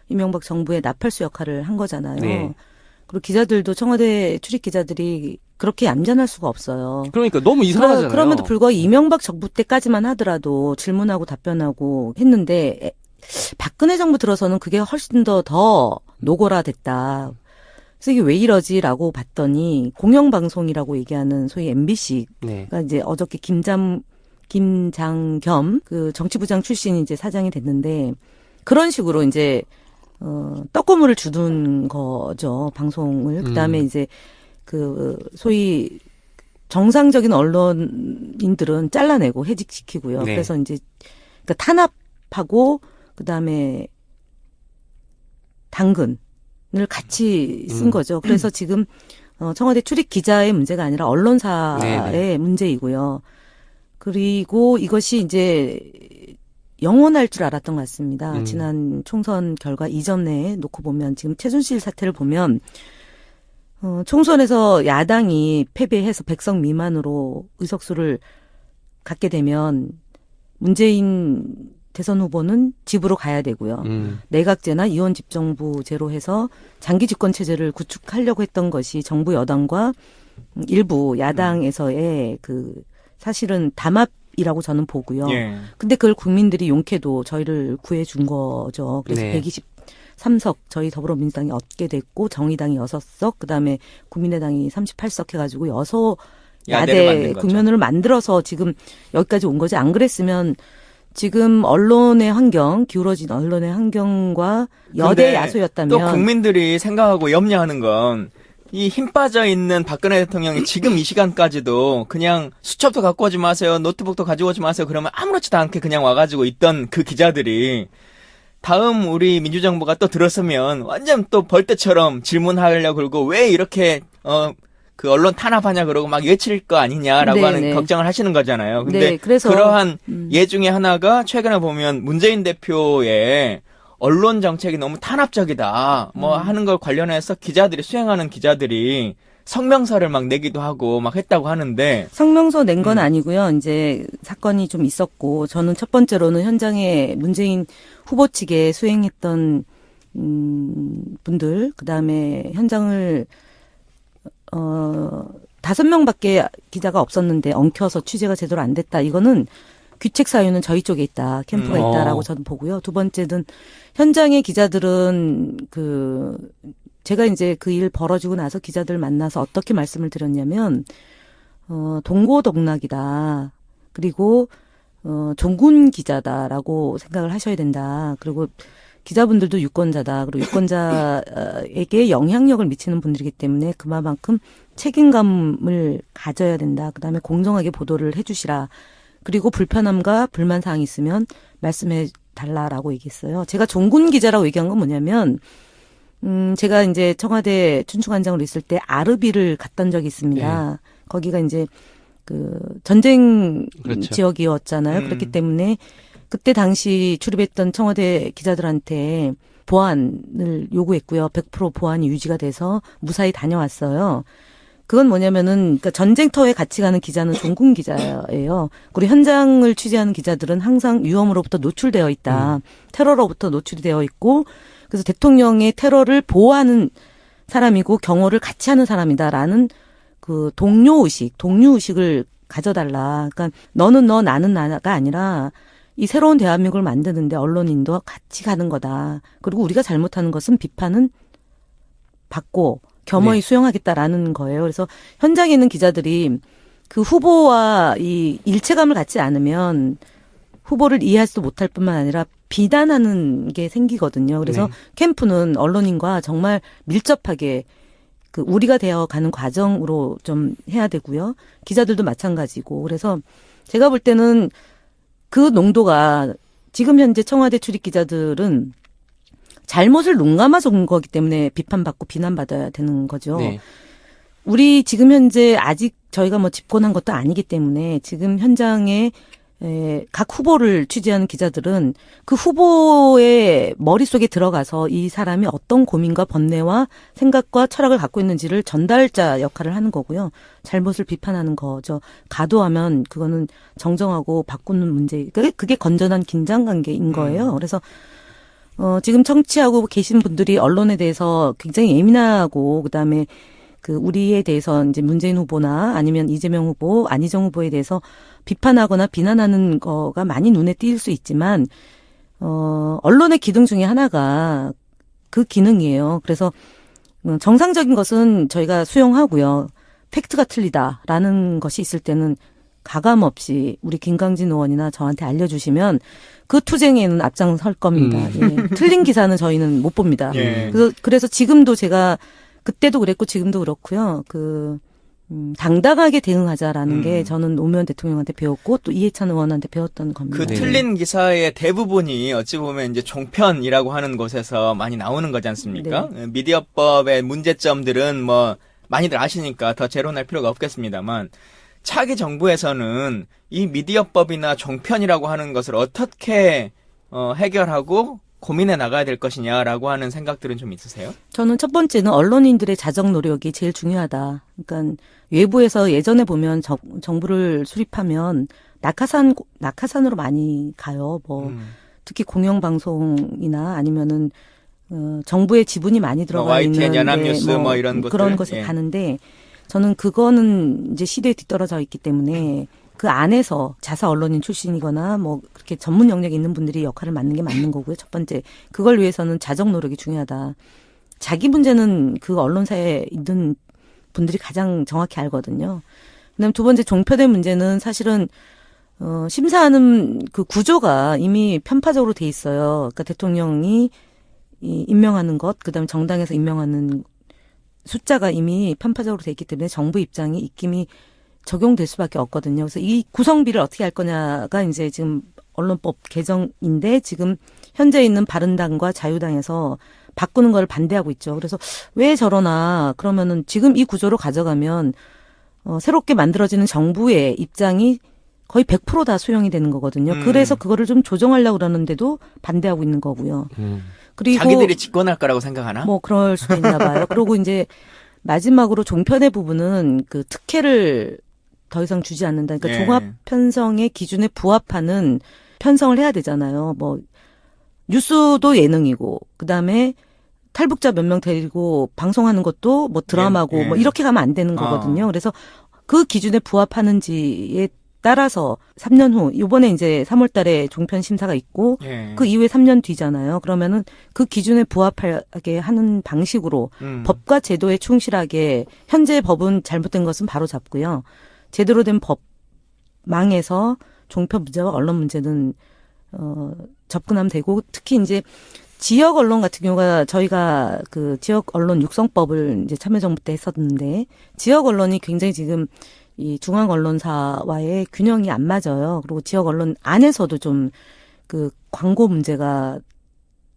이명박 정부의 나팔수 역할을 한 거잖아요. 네. 그리고 기자들도 청와대 출입 기자들이 그렇게 얌전할 수가 없어요. 그러니까 너무 이상하잖아요. 그럼에도 불구하고 이명박 정부 때까지만 하더라도 질문하고 답변하고 했는데 박근혜 정부 들어서는 그게 훨씬 더 노골화됐다. 그래서 이게 왜 이러지라고 봤더니 공영방송이라고 얘기하는 소위 MBC가 네. 이제 어저께 김장겸 그 정치부장 출신이 이제 사장이 됐는데 그런 식으로 이제 떡고물을 주둔 거죠 방송을. 그다음에 이제 그 소위 정상적인 언론인들은 잘라내고 해직시키고요. 네. 그래서 이제 그러니까 탄압하고 그다음에 당근을 같이 쓴 거죠. 그래서 지금 청와대 출입 기자의 문제가 아니라 언론사의 네네. 문제이고요. 그리고 이것이 이제 영원할 줄 알았던 것 같습니다. 지난 총선 결과 이전에 놓고 보면 지금 최순실 사태를 보면 총선에서 야당이 패배해서 100석 미만으로 의석수를 갖게 되면 문재인 대선 후보는 집으로 가야 되고요. 내각제나 이원 집정부제로 해서 장기 집권 체제를 구축하려고 했던 것이 정부 여당과 일부 야당에서의 그 사실은 담합이라고 저는 보고요. 예. 근데 그걸 국민들이 용케도 저희를 구해준 거죠. 그래서 네. 123석 저희 더불어민주당이 얻게 됐고 정의당이 6석 그다음에 국민의당이 38석 해가지고 야대를 만든 야대 거죠. 국면으로 만들어서 지금 여기까지 온 거지. 안 그랬으면 지금 언론의 환경, 기울어진 언론의 환경과 여대 근데 야소였다면 또 국민들이 생각하고 염려하는 건 이 힘 빠져 있는 박근혜 대통령이 지금 이 시간까지도 그냥 수첩도 갖고 오지 마세요, 노트북도 가지고 오지 마세요 그러면 아무렇지도 않게 그냥 와가지고 있던 그 기자들이 다음 우리 민주정부가 또 들었으면 완전 또 벌떼처럼 질문하려고 그러고 왜 이렇게 그 언론 탄압하냐 그러고 막 외칠 거 아니냐라고 네네. 하는 걱정을 하시는 거잖아요. 근데 네, 그래서 그러한 예 중에 하나가 최근에 보면 문재인 대표의 언론 정책이 너무 탄압적이다 뭐 하는 걸 관련해서 수행하는 기자들이 성명서를 막 내기도 하고 막 했다고 하는데 성명서 낸 건 아니고요. 이제 사건이 좀 있었고 저는 첫 번째로는 현장에 문재인 후보 측에 수행했던 분들 그다음에 현장을 5명밖에 기자가 없었는데 엉켜서 취재가 제대로 안 됐다. 이거는 귀책 사유는 저희 쪽에 있다. 캠프가 있다라고 저는 보고요. 두 번째는 현장의 기자들은 제가 이제 그 일 벌어지고 나서 기자들 만나서 어떻게 말씀을 드렸냐면 동고동락이다. 그리고 종군 기자다라고 생각을 하셔야 된다. 그리고 기자분들도 유권자다. 그리고 유권자에게 영향력을 미치는 분들이기 때문에 그만큼 책임감을 가져야 된다. 그다음에 공정하게 보도를 해 주시라. 그리고 불편함과 불만 사항이 있으면 말씀해 달라라고 얘기했어요. 제가 종군 기자라고 얘기한 건 뭐냐면 제가 이제 청와대 춘추관장으로 있을 때 아르비를 갔던 적이 있습니다. 네. 거기가 이제 그 전쟁 그렇죠. 지역이었잖아요. 그렇기 때문에 그때 당시 출입했던 청와대 기자들한테 보안을 요구했고요. 100% 보안이 유지가 돼서 무사히 다녀왔어요. 그건 뭐냐면은, 그러니까 전쟁터에 같이 가는 기자는 종군 기자예요. 그리고 현장을 취재하는 기자들은 항상 위험으로부터 노출되어 있다. 테러로부터 노출이 되어 있고, 그래서 대통령의 테러를 보호하는 사람이고 경호를 같이 하는 사람이다라는 그 동료의식을 가져달라. 그러니까 너는 너 나는 나가 아니라 이 새로운 대한민국을 만드는데 언론인도 같이 가는 거다. 그리고 우리가 잘못하는 것은 비판은 받고 겸허히 수용하겠다라는 거예요. 그래서 현장에 있는 기자들이 그 후보와 이 일체감을 갖지 않으면 후보를 이해할 수도 못할 뿐만 아니라 비난하는 게 생기거든요. 그래서 캠프는 언론인과 정말 밀접하게 그 우리가 되어가는 과정으로 좀 해야 되고요. 기자들도 마찬가지고. 그래서 제가 볼 때는 그 농도가 지금 현재 청와대 출입 기자들은 잘못을 눈감아서 온 거기 때문에 비판받고 비난받아야 되는 거죠. 네. 우리 지금 현재 아직 저희가 뭐 집권한 것도 아니기 때문에 지금 현장에 각 후보를 취재하는 기자들은 그 후보의 머릿속에 들어가서 이 사람이 어떤 고민과 번뇌와 생각과 철학을 갖고 있는지를 전달자 역할을 하는 거고요. 잘못을 비판하는 거죠. 가도하면 그거는 정정하고 바꾸는 문제. 그게 건전한 긴장관계인 거예요. 그래서 지금 청취하고 계신 분들이 언론에 대해서 굉장히 예민하고 그다음에 그 우리에 대해서 이제 문재인 후보나 아니면 이재명 후보, 안희정 후보에 대해서 비판하거나 비난하는 거가 많이 눈에 띌 수 있지만 언론의 기능 중에 하나가 그 기능이에요. 그래서 정상적인 것은 저희가 수용하고요. 팩트가 틀리다라는 것이 있을 때는 가감 없이 우리 김강진 의원이나 저한테 알려주시면 그 투쟁에는 앞장설 겁니다. 예. 틀린 기사는 저희는 못 봅니다. 예. 그래서 지금도 제가 그때도 그랬고 지금도 그렇고요. 당당하게 대응하자라는 게 저는 노무현 대통령한테 배웠고 또 이해찬 의원한테 배웠던 겁니다. 그 틀린 기사의 대부분이 어찌 보면 이제 종편이라고 하는 곳에서 많이 나오는 거지 않습니까? 네. 미디어법의 문제점들은 뭐 많이들 아시니까 더 재론할 필요가 없겠습니다만 차기 정부에서는 이 미디어법이나 종편이라고 하는 것을 어떻게 해결하고 고민해 나가야 될 것이냐라고 하는 생각들은 좀 있으세요? 저는 첫 번째는 언론인들의 자정 노력이 제일 중요하다. 그러니까 외부에서 예전에 보면 정부를 수립하면 낙하산으로 많이 가요. 특히 공영방송이나 아니면은 정부의 지분이 많이 들어가 있는 YTN, 연합뉴스 뭐 이런 것들 그런 것에 가는데 저는 그거는 이제 시대에 뒤떨어져 있기 때문에 그 안에서 자사 언론인 출신이거나 뭐 그렇게 전문 영역에 있는 분들이 역할을 맡는 게 맞는 거고요. 첫 번째. 그걸 위해서는 자정 노력이 중요하다. 자기 문제는 그 언론사에 있는 분들이 가장 정확히 알거든요. 그다음에 두 번째 종편의 문제는 사실은 심사하는 그 구조가 이미 편파적으로 돼 있어요. 그러니까 대통령이 임명하는 것, 그다음에 정당에서 임명하는 숫자가 이미 편파적으로 돼 있기 때문에 정부 입장이 입김이 적용될 수밖에 없거든요. 그래서 이 구성비를 어떻게 할 거냐가 이제 지금 언론법 개정인데 지금 현재 있는 바른당과 자유당에서 바꾸는 걸 반대하고 있죠. 그래서 왜 저러나 그러면은 지금 이 구조로 가져가면 새롭게 만들어지는 정부의 입장이 거의 100% 다 수용이 되는 거거든요. 그래서 그거를 좀 조정하려고 그러는데도 반대하고 있는 거고요. 그리고 자기들이 집권할 거라고 생각하나? 뭐 그럴 수도 있나 봐요. 그리고 이제 마지막으로 종편의 부분은 그 특혜를 더 이상 주지 않는다. 그러니까 종합 편성의 기준에 부합하는 편성을 해야 되잖아요. 뭐 뉴스도 예능이고 그다음에 탈북자 몇 명 데리고 방송하는 것도 뭐 드라마고 뭐 이렇게 가면 안 되는 거거든요. 그래서 그 기준에 부합하는지에 따라서 3년 후 이번에 이제 3월 달에 종편 심사가 있고 그 이후에 3년 뒤잖아요. 그러면은 그 기준에 부합하게 하는 방식으로 법과 제도에 충실하게 현재 법은 잘못된 것은 바로 잡고요. 제대로 된 법망에서 종편 문제와 언론 문제는 접근하면 되고 특히 이제 지역 언론 같은 경우가 저희가 그 지역 언론 육성법을 이제 참여정부 때 했었는데 지역 언론이 굉장히 지금 이 중앙 언론사와의 균형이 안 맞아요. 그리고 지역 언론 안에서도 좀 그 광고 문제가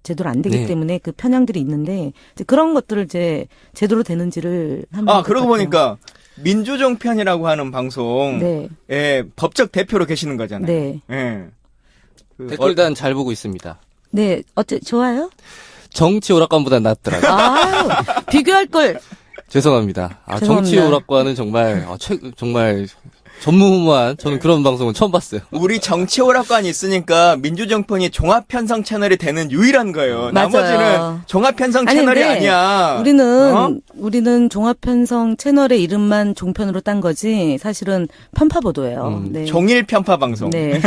제대로 안 되기 때문에 그 편향들이 있는데 이제 그런 것들을 이제 제대로 되는지를 한번 그러고 보니까 민주종편이라고 하는 방송의 법적 대표로 계시는 거잖아요. 네. 댓글단 잘 보고 있습니다. 네, 좋아요? 정치 오락관보다 낫더라고요. 비교할 걸. 죄송합니다. 정치 오락관은 정말 정말 전무후무한 저는 그런 방송은 처음 봤어요. 우리 정치 오락관이 있으니까 민주정권이 종합편성 채널이 되는 유일한 거예요. 맞아요. 나머지는 종합편성 아니, 채널이 근데 아니야. 우리는 종합편성 채널의 이름만 종편으로 딴 거지 사실은 편파보도예요. 네. 종일 편파 방송. 네.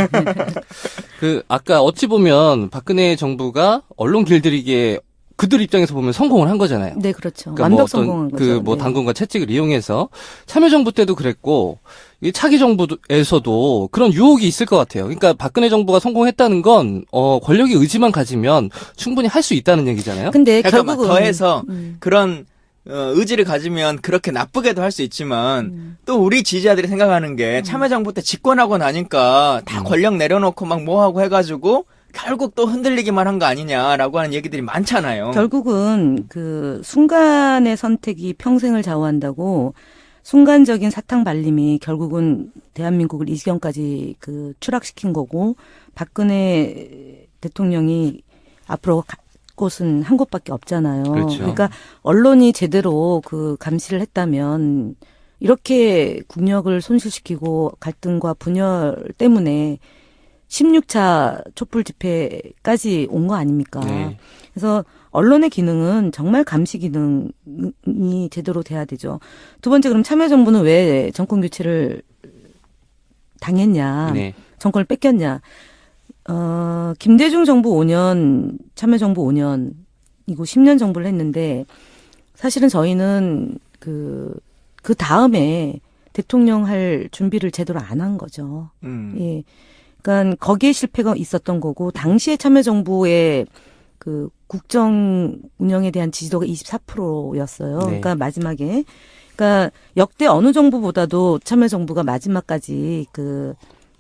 아까 어찌 보면 박근혜 정부가 언론 길들이기에 그들 입장에서 보면 성공을 한 거잖아요. 네, 그렇죠. 그러니까 완벽 성공한 거죠. 네. 당근과 채찍을 이용해서 참여정부 때도 그랬고 이 차기 정부에서도 그런 유혹이 있을 것 같아요. 그러니까 박근혜 정부가 성공했다는 건 권력의 의지만 가지면 충분히 할 수 있다는 얘기잖아요. 근데 잠깐만, 결국은 더해서 그런 의지를 가지면 그렇게 나쁘게도 할 수 있지만 또 우리 지지자들이 생각하는 게 참여정부 때 집권하고 나니까 다 권력 내려놓고 막 뭐하고 해가지고 결국 또 흔들리기만 한 거 아니냐라고 하는 얘기들이 많잖아요. 결국은 그 순간의 선택이 평생을 좌우한다고 순간적인 사탕 발림이 결국은 대한민국을 이 지경까지 추락시킨 거고 박근혜 대통령이 앞으로 갈 곳은 한 곳밖에 없잖아요. 그렇죠. 그러니까 언론이 제대로 감시를 했다면 이렇게 국력을 손실시키고 갈등과 분열 때문에 16차 촛불 집회까지 온 거 아닙니까? 네. 그래서 언론의 기능은 정말 감시 기능이 제대로 돼야 되죠. 두 번째, 그럼 참여정부는 왜 정권 교체를 당했냐? 네. 정권을 뺏겼냐? 김대중 정부 5년, 참여정부 5년이고 10년 정부를 했는데 사실은 저희는 그 다음에 대통령 할 준비를 제대로 안 한 거죠. 예. 그러니까 거기에 실패가 있었던 거고 당시에 참여정부의 국정 운영에 대한 지지도가 24%였어요. 네. 그러니까 마지막에 역대 어느 정부보다도 참여정부가 마지막까지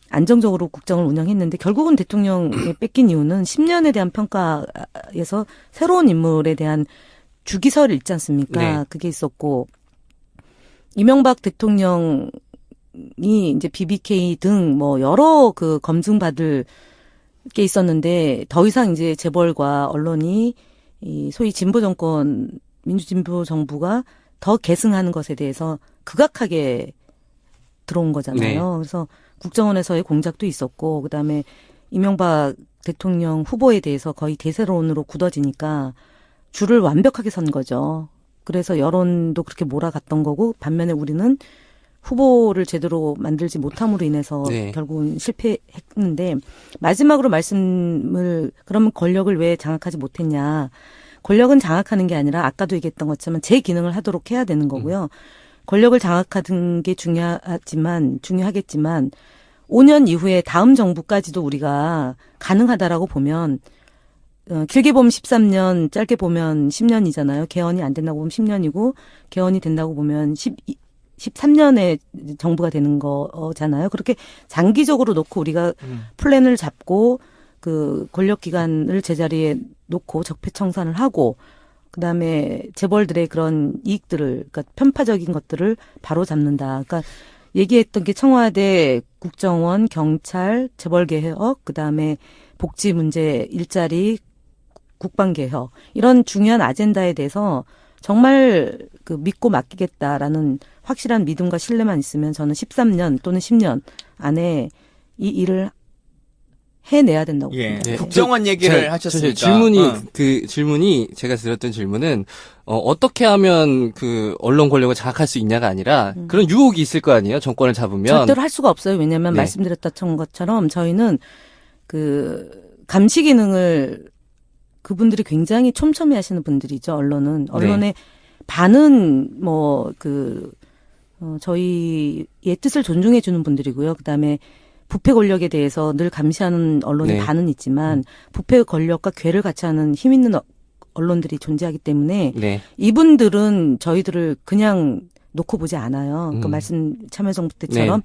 안정적으로 국정을 운영했는데 결국은 대통령에 뺏긴 이유는 10년에 대한 평가에서 새로운 인물에 대한 주기설을 읽지 않습니까? 네. 그게 있었고 이명박 대통령 이 이제 BBK 등 뭐 여러 검증받을 게 있었는데 더 이상 이제 재벌과 언론이 이 소위 진보 정권 민주진보 정부가 더 계승하는 것에 대해서 극악하게 들어온 거잖아요. 네. 그래서 국정원에서의 공작도 있었고 그다음에 이명박 대통령 후보에 대해서 거의 대세론으로 굳어지니까 줄을 완벽하게 선 거죠. 그래서 여론도 그렇게 몰아갔던 거고 반면에 우리는 후보를 제대로 만들지 못함으로 인해서 네. 결국은 실패했는데 마지막으로 말씀을 그러면 권력을 왜 장악하지 못했냐. 권력은 장악하는 게 아니라 아까도 얘기했던 것처럼 제 기능을 하도록 해야 되는 거고요. 권력을 장악하는 게 중요하겠지만 5년 이후에 다음 정부까지도 우리가 가능하다라고 보면 길게 보면 13년, 짧게 보면 10년이잖아요. 개헌이 안 된다고 보면 10년이고 개헌이 된다고 보면 13년의 정부가 되는 거잖아요. 그렇게 장기적으로 놓고 우리가 플랜을 잡고 권력 기관을 제자리에 놓고 적폐청산을 하고 그다음에 재벌들의 그런 이익들을 그러니까 편파적인 것들을 바로 잡는다. 그러니까 얘기했던 게 청와대, 국정원, 경찰, 재벌 개혁, 그다음에 복지 문제, 일자리, 국방 개혁 이런 중요한 아젠다에 대해서 정말 믿고 맡기겠다라는 확실한 믿음과 신뢰만 있으면 저는 13년 또는 10년 안에 이 일을 해내야 된다고 예. 봅니다. 국정원 얘기를 하셨으니까. 질문이 제가 드렸던 질문은 어떻게 하면 언론 권력을 장악할 수 있냐가 아니라 그런 유혹이 있을 거 아니에요. 정권을 잡으면 절대로 할 수가 없어요. 왜냐하면 네. 말씀드렸던 것처럼 저희는 감시 기능을 그분들이 굉장히 촘촘히 하시는 분들이죠. 언론의 반은 저희의 뜻을 존중해 주는 분들이고요. 그다음에 부패 권력에 대해서 늘 감시하는 언론이 네. 반은 있지만 부패 권력과 괴를 같이 하는 힘 있는 언론들이 존재하기 때문에 네. 이분들은 저희들을 그냥 놓고 보지 않아요. 그러니까 말씀 참여정부 때처럼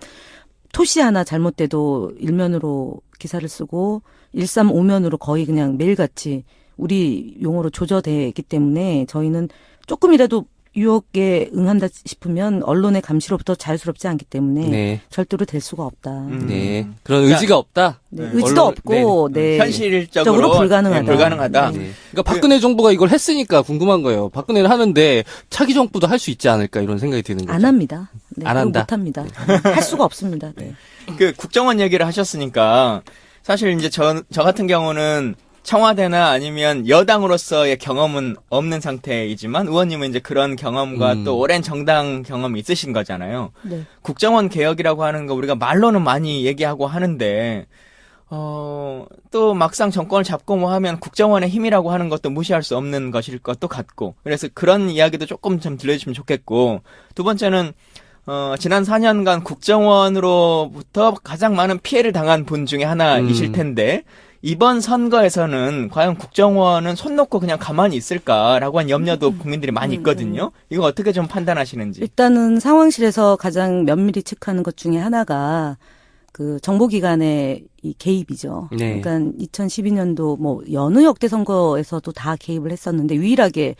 토시 하나 잘못돼도 일면으로 기사를 쓰고 135면으로 거의 그냥 매일같이 우리 용어로 조져대기 때문에 저희는 조금이라도 유혹에 응한다 싶으면 언론의 감시로부터 자유스럽지 않기 때문에 네. 절대로 될 수가 없다. 네. 그런 의지가 없다. 네, 네. 의지도 언론- 없고 네. 현실적으로 적으로 불가능하다. 네, 불가능하다. 네. 그러니까 박근혜 정부가 이걸 했으니까 궁금한 거예요. 박근혜를 하는데 차기 정부도 할 수 있지 않을까 이런 생각이 드는 거죠. 안 합니다. 네, 안 그거 한다. 못 합니다. 할 수가 없습니다. 네. 그 국정원 얘기를 하셨으니까 사실 이제 저 같은 경우는 청와대나 아니면 여당으로서의 경험은 없는 상태이지만 의원님은 이제 그런 경험과 또 오랜 정당 경험이 있으신 거잖아요. 네. 국정원 개혁이라고 하는 거 우리가 말로는 많이 얘기하고 하는데 또 막상 정권을 잡고 뭐 하면 국정원의 힘이라고 하는 것도 무시할 수 없는 것일 것도 같고 그래서 그런 이야기도 조금 좀 들려주시면 좋겠고 두 번째는 지난 4년간 국정원으로부터 가장 많은 피해를 당한 분 중에 하나이실 텐데 이번 선거에서는 과연 국정원은 손 놓고 그냥 가만히 있을까라고 한 염려도 국민들이 많이 있거든요. 이거 어떻게 좀 판단하시는지. 일단은 상황실에서 가장 면밀히 체크하는 것 중에 하나가 그 정보기관의 이 개입이죠. 네. 그러니까 2012년도 뭐 여느 역대 선거에서도 다 개입을 했었는데 유일하게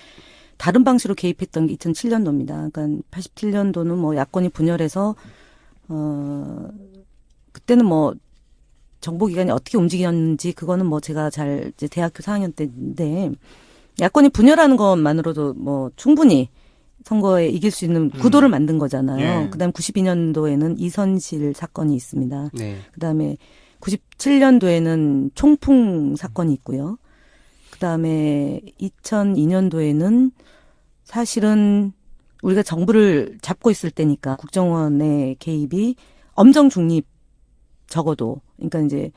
다른 방식으로 개입했던 게 2007년도입니다. 그러니까 87년도는 뭐 야권이 분열해서 그때는 뭐 정보기관이 어떻게 움직였는지 그거는 뭐 제가 잘 이제 대학교 4학년 때인데 야권이 분열하는 것만으로도 뭐 충분히 선거에 이길 수 있는 구도를 만든 거잖아요. 예. 그다음 92년도에는 이선실 사건이 있습니다. 네. 그다음에 97년도에는 총풍 사건이 있고요. 그다음에 2002년도에는 사실은 우리가 정부를 잡고 있을 때니까 국정원의 개입이 엄정 중립 적어도 그러니까 이제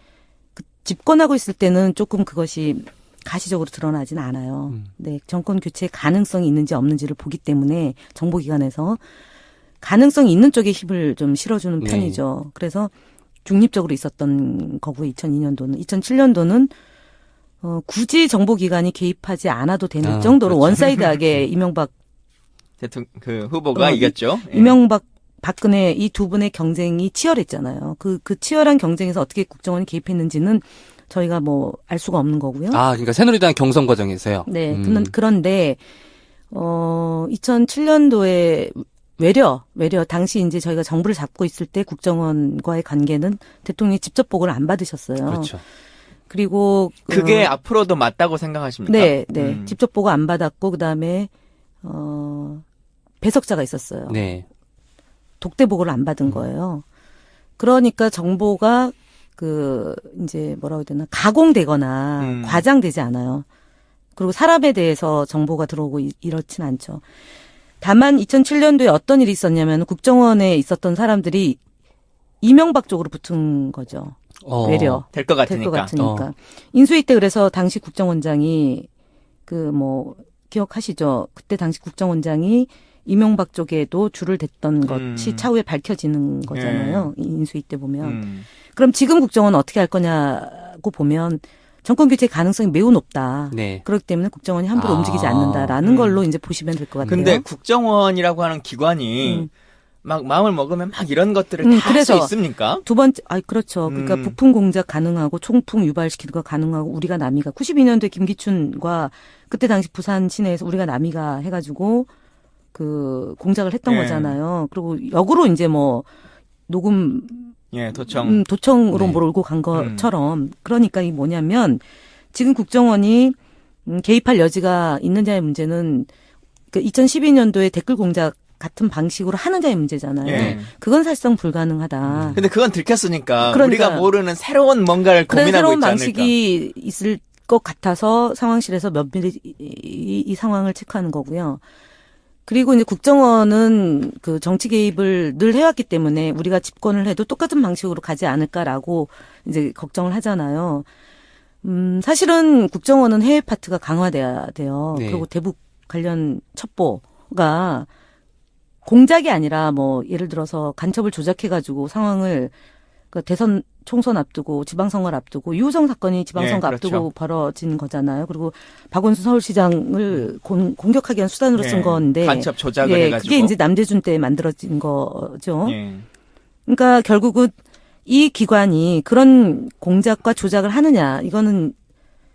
그 집권하고 있을 때는 조금 그것이 가시적으로 드러나지는 않아요. 네, 정권 교체 가능성이 있는지 없는지를 보기 때문에 정보기관에서 가능성이 있는 쪽에 힘을 좀 실어주는 네. 편이죠. 그래서 중립적으로 있었던 거고 2002년도는 2007년도는 굳이 정보기관이 개입하지 않아도 되는 정도로 그렇죠. 원사이드하게 이명박 대통령 그 후보가 이겼죠. 예. 이명박 박근혜 이 두 분의 경쟁이 치열했잖아요. 그 치열한 경쟁에서 어떻게 국정원이 개입했는지는 저희가 뭐 알 수가 없는 거고요. 아, 그러니까 새누리당 경선 과정에서요. 네. 그런데 2007년도에 외려 당시 이제 저희가 정부를 잡고 있을 때 국정원과의 관계는 대통령이 직접 보고를 안 받으셨어요. 그렇죠. 그리고 그게 앞으로도 맞다고 생각하십니까? 네. 직접 보고 안 받았고 그다음에 배석자가 있었어요. 네. 독대 보고를 안 받은 거예요. 그러니까 정보가 이제 뭐라고 해야 되나, 가공되거나 과장되지 않아요. 그리고 사람에 대해서 정보가 들어오고 이렇진 않죠. 다만 2007년도에 어떤 일이 있었냐면 국정원에 있었던 사람들이 이명박 쪽으로 붙은 거죠. 외려. 될 것 될 것 같으니까. 같으니까. 인수위 때 그래서 당시 국정원장이 기억하시죠? 그때 당시 국정원장이 이명박 쪽에도 줄을 댔던 것이 차후에 밝혀지는 거잖아요. 인수위 때 보면. 그럼 지금 국정원은 어떻게 할 거냐고 보면 정권 교체 가능성이 매우 높다. 네. 그렇기 때문에 국정원이 함부로 움직이지 않는다라는 걸로 이제 보시면 될 것 같아요. 근데 국정원이라고 하는 기관이 막 마음을 먹으면 막 이런 것들을 다 할 수 그래서 있습니까? 두 번째, 그렇죠. 그러니까 부품 공작 가능하고 총풍 유발시키는 거 가능하고 우리가 남이가 92년도에 김기춘과 그때 당시 부산 시내에서 우리가 남이가 해가지고 공작을 했던 거잖아요. 그리고 역으로 이제 뭐 녹음 예, 도청. 도청으로 네. 몰고 간 것처럼 그러니까 이 뭐냐면 지금 국정원이 개입할 여지가 있느냐의 문제는 2012년도에 댓글 공작 같은 방식으로 하는 자의 문제잖아요. 예. 그건 사실상 불가능하다. 근데 그건 들켰으니까 그러니까. 우리가 모르는 새로운 뭔가를 그런 고민하고 새로운 있지 않을까. 방식이 있을 것 같아서 상황실에서 면밀히 이 상황을 체크하는 거고요. 그리고 이제 국정원은 정치 개입을 늘 해왔기 때문에 우리가 집권을 해도 똑같은 방식으로 가지 않을까라고 이제 걱정을 하잖아요. 사실은 국정원은 해외 파트가 강화돼야 돼요. 네. 그리고 대북 관련 첩보가 공작이 아니라 뭐 예를 들어서 간첩을 조작해가지고 상황을 대선 총선 앞두고 지방선거를 앞두고 유호성 사건이 지방선거 예, 그렇죠. 앞두고 벌어진 거잖아요. 그리고 박원순 서울시장을 공격하기 위한 수단으로 쓴 예, 건데 간첩 조작을 예, 해가지고. 그게 이제 남대준 때 만들어진 거죠. 예. 그러니까 결국은 이 기관이 그런 공작과 조작을 하느냐 이거는